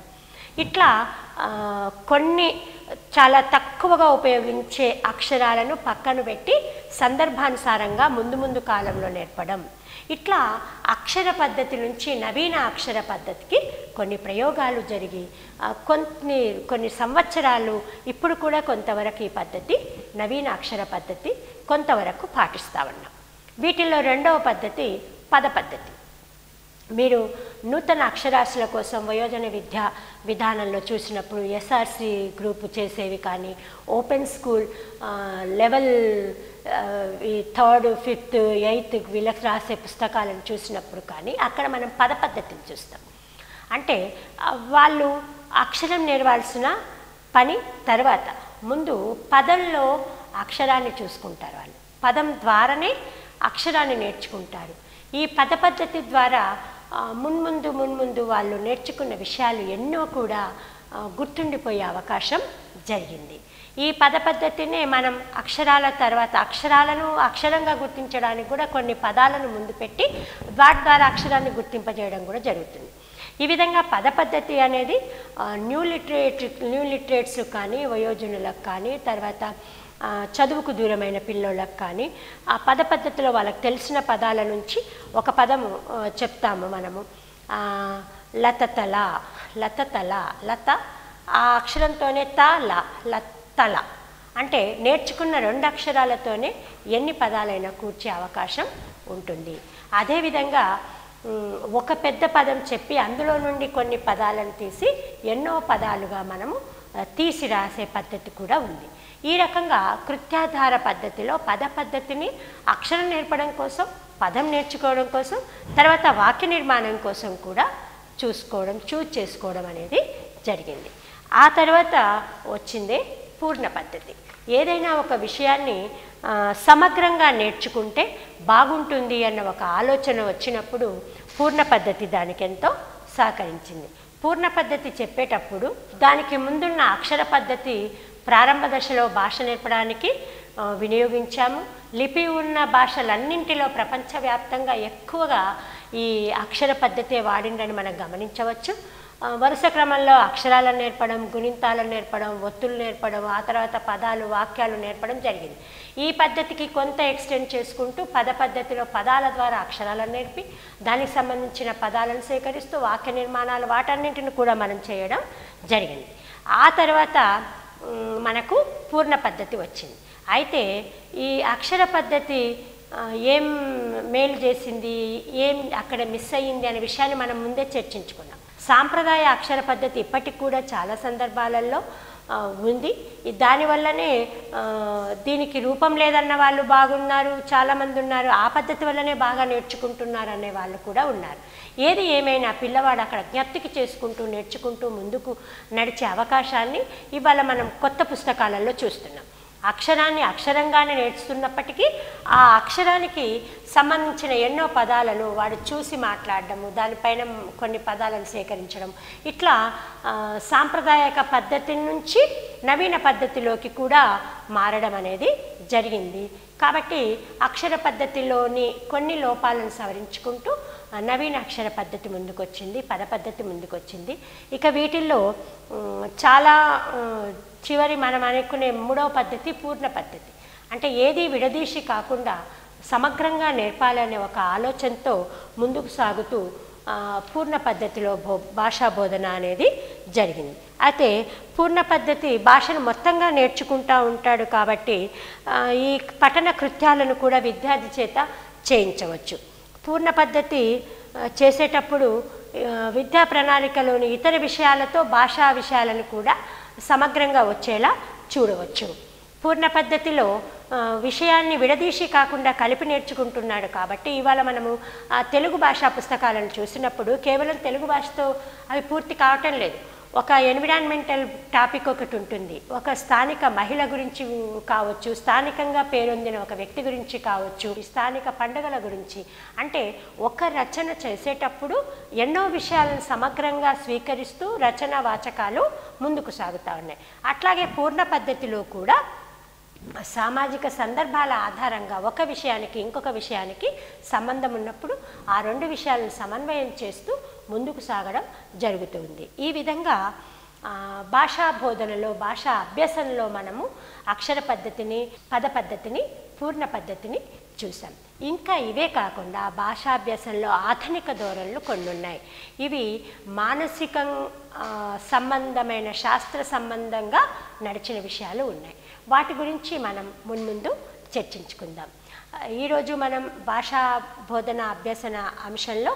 ఇట్లా కొన్ని చాలా తక్కువగా ఉపయోగించే అక్షరాలను పక్కన పెట్టి సందర్భానుసారంగా ముందు కాలంలో నేర్పడం. ఇట్లా అక్షర పద్ధతి నుంచి నవీన అక్షర పద్ధతికి కొన్ని ప్రయోగాలు జరిగి కొన్ని సంవత్సరాలు ఇప్పుడు కూడా కొంతవరకు ఈ పద్ధతి, నవీన అక్షర పద్ధతి కొంతవరకు పాటిస్తూ ఉన్నాం. వీటిల్లో రెండవ పద్ధతి పద పద్ధతి. మీరు నూతన అక్షరాస్యుల కోసం వయోజన విద్యా విధానంలో చూసినప్పుడు ఎస్ఆర్సి గ్రూపు చేసేవి కానీ, ఓపెన్ స్కూల్ లెవెల్ ఈ 3rd, 5th, 8th వీళ్ళకి రాసే పుస్తకాలను చూసినప్పుడు కానీ అక్కడ మనం పద పద్ధతిని చూస్తాం. అంటే వాళ్ళు అక్షరం నేర్వాల్సిన పని తర్వాత ముందు పదంలో అక్షరాన్ని చూసుకుంటారు. వాళ్ళు పదం ద్వారానే అక్షరాన్ని నేర్చుకుంటారు. ఈ పద పద్ధతి ద్వారా మున్ముందు వాళ్ళు నేర్చుకున్న విషయాలు ఎన్నో కూడా గుర్తుండిపోయే అవకాశం జరిగింది. ఈ పద పద్ధతినే మనం అక్షరాల తర్వాత అక్షరాలను అక్షరంగా గుర్తించడానికి కూడా కొన్ని పదాలను ముందు పెట్టి వాటి ద్వారా అక్షరాన్ని గుర్తింపజేయడం కూడా జరుగుతుంది. ఈ విధంగా పద పద్ధతి అనేది న్యూ లిటరేట్స్ కానీ వయోజనులకు కానీ తర్వాత చదువుకు దూరమైన పిల్లోళ్ళకు కానీ ఆ పద పద్ధతిలో వాళ్ళకి తెలిసిన పదాల నుంచి ఒక పదము చెప్తాము మనము. లతతల, లతతల, లత ఆ అక్షరంతోనే లతల అంటే నేర్చుకున్న 2 అక్షరాలతోనే ఎన్ని పదాలైనా కూర్చే అవకాశం ఉంటుంది. అదేవిధంగా ఒక పెద్ద పదం చెప్పి అందులో నుండి కొన్ని పదాలను తీసి ఎన్నో పదాలుగా మనము తీసి రాసే పద్ధతి కూడా ఉంది. ఈ రకంగా కృత్యాధార పద్ధతిలో పద పద్ధతిని అక్షరం నేర్పడం కోసం, పదం నేర్చుకోవడం కోసం, తర్వాత వాక్య నిర్మాణం కోసం కూడా చూస్ చేసుకోవడం అనేది జరిగింది. ఆ తర్వాత వచ్చిందే పూర్ణ పద్ధతి. ఏదైనా ఒక విషయాన్ని సమగ్రంగా నేర్చుకుంటే బాగుంటుంది అన్న ఒక ఆలోచన వచ్చినప్పుడు పూర్ణ పద్ధతి దానికి ఎంతో సహకరించింది. పూర్ణ పద్ధతి చెప్పేటప్పుడు దానికి ముందున్న అక్షర పద్ధతి ప్రారంభ దశలో భాష నేర్పడానికి వినియోగించాము. లిపి ఉన్న భాషలన్నింటిలో ప్రపంచవ్యాప్తంగా ఎక్కువగా ఈ అక్షర పద్ధతే వాడిందని మనం గమనించవచ్చు. వరుస క్రమంలో అక్షరాలను నేర్పడం, గుణింతాలను నేర్పడం, ఒత్తులు నేర్పడం, ఆ తర్వాత పదాలు, వాక్యాలు నేర్పడం జరిగింది. ఈ పద్ధతికి కొంత ఎక్స్టెండ్ చేసుకుంటూ పద పద్ధతిలో పదాల ద్వారా అక్షరాలను నేర్పి దానికి సంబంధించిన పదాలను సేకరిస్తూ వాక్య నిర్మాణాలు వాటన్నింటిని కూడా మనం చేయడం జరిగింది. ఆ తర్వాత మనకు పూర్ణ పద్ధతి వచ్చింది. అయితే ఈ అక్షర పద్ధతి ఏం మేలు చేసింది, ఏం అక్కడ మిస్ అయ్యింది అనే విషయాన్ని మనం ముందే చర్చించుకున్నాం. సాంప్రదాయ అక్షర పద్ధతి ఇప్పటికి కూడా చాలా సందర్భాలలో ఉంది. దానివల్లనే దీనికి రూపం లేదన్న వాళ్ళు బాగున్నారు, చాలామంది ఉన్నారు. ఆ పద్ధతి వల్లనే బాగా నేర్చుకుంటున్నారు అనే వాళ్ళు కూడా ఉన్నారు. ఏది ఏమైనా పిల్లవాడు అక్కడ జ్ఞప్తికి చేసుకుంటూ నేర్చుకుంటూ ముందుకు నడిచే అవకాశాన్ని ఇవాళ మనం కొత్త పుస్తకాలలో చూస్తున్నాం. అక్షరాన్ని అక్షరంగానే నేర్చుతున్నప్పటికీ ఆ అక్షరానికి సంబంధించిన ఎన్నో పదాలను వాడు చూసి మాట్లాడడము, దానిపైన కొన్ని పదాలను సేకరించడం, ఇట్లా సాంప్రదాయక పద్ధతి నుంచి నవీన పద్ధతిలోకి కూడా మారడం అనేది జరిగింది. కాబట్టి అక్షర పద్ధతిలోని కొన్ని లోపాలను సవరించుకుంటూ నవీన అక్షర పద్ధతి ముందుకొచ్చింది, పద పద్ధతి ముందుకొచ్చింది. ఇక వీటిల్లో చాలా చివరి మనం అనుకునే 3వ పద్ధతి పూర్ణ పద్ధతి. అంటే ఏది విడదీసి కాకుండా సమగ్రంగా నేర్పాలనే ఒక ఆలోచనతో ముందుకు సాగుతూ పూర్ణ పద్ధతిలో భాషా బోధన అనేది జరిగింది. అయితే పూర్ణ పద్ధతి భాషను మొత్తంగా నేర్చుకుంటూ ఉంటాడు కాబట్టి ఈ పఠన కృత్యాలను కూడా విద్యార్థి చేత చేయించవచ్చు. పూర్ణ పద్ధతి చేసేటప్పుడు విద్యా ప్రణాళికలోని ఇతర విషయాలతో భాషా విషయాలను కూడా సమగ్రంగా వచ్చేలా చూడవచ్చు. పూర్ణ పద్ధతిలో విషయాన్ని విడదీసి కాకుండా కలిపి నేర్చుకుంటున్నాడు కాబట్టి ఇవాళ మనము తెలుగు భాషా పుస్తకాలను చూసినప్పుడు కేవలం తెలుగు భాషతో అవి పూర్తి కావటం లేదు. ఒక ఎన్విరాన్మెంటల్ టాపిక్ ఒకటి ఉంటుంది, ఒక స్థానిక మహిళ గురించి కావచ్చు, స్థానికంగా పేరొందిన ఒక వ్యక్తి గురించి కావచ్చు, స్థానిక పండుగల గురించి. అంటే ఒక రచన చేసేటప్పుడు ఎన్నో విషయాలను సమగ్రంగా స్వీకరిస్తూ రచన వాచకాలు ముందుకు సాగుతూ ఉన్నాయి. అట్లాగే పూర్ణ పద్ధతిలో కూడా సామాజిక సందర్భాల ఆధారంగా ఒక విషయానికి ఇంకొక విషయానికి సంబంధం ఉన్నప్పుడు ఆ 2 విషయాలను సమన్వయం చేస్తూ ముందుకు సాగడం జరుగుతుంది. ఈ విధంగా భాషా బోధనలో, భాషా అభ్యసనలో మనము అక్షర పద్ధతిని, పద పద్ధతిని, పూర్ణ పద్ధతిని చూసాం. ఇంకా ఇవే కాకుండా భాషాభ్యాసంలో ఆధునిక ధోరణులు కొన్ని ఉన్నాయి. ఇవి మానసిక సంబంధమైన, శాస్త్ర సంబంధంగా నడిచిన విషయాలు ఉన్నాయి. వాటి గురించి మనం మున్ముందు చర్చించుకుందాం. ఈరోజు మనం భాషా బోధన అభ్యసన అంశంలో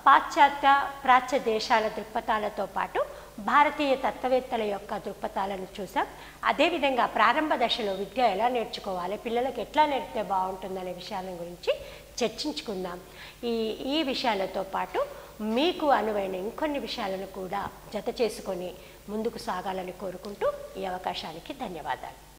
పాశ్చాత్య, ప్రాచ్య దేశాల దృక్పథాలతో పాటు భారతీయ తత్వవేత్తల యొక్క దృక్పథాలను చూసాం. అదేవిధంగా ప్రారంభ దశలో విద్య ఎలా నేర్చుకోవాలి, పిల్లలకు ఎట్లా నేర్పితే బాగుంటుందనే విషయాల గురించి చర్చించుకుందాం. ఈ విషయాలతో పాటు మీకు అనువైన ఇంకొన్ని విషయాలను కూడా జత చేసుకొని ముందుకు సాగాలని కోరుకుంటూ ఈ అవకాశానికి ధన్యవాదాలు.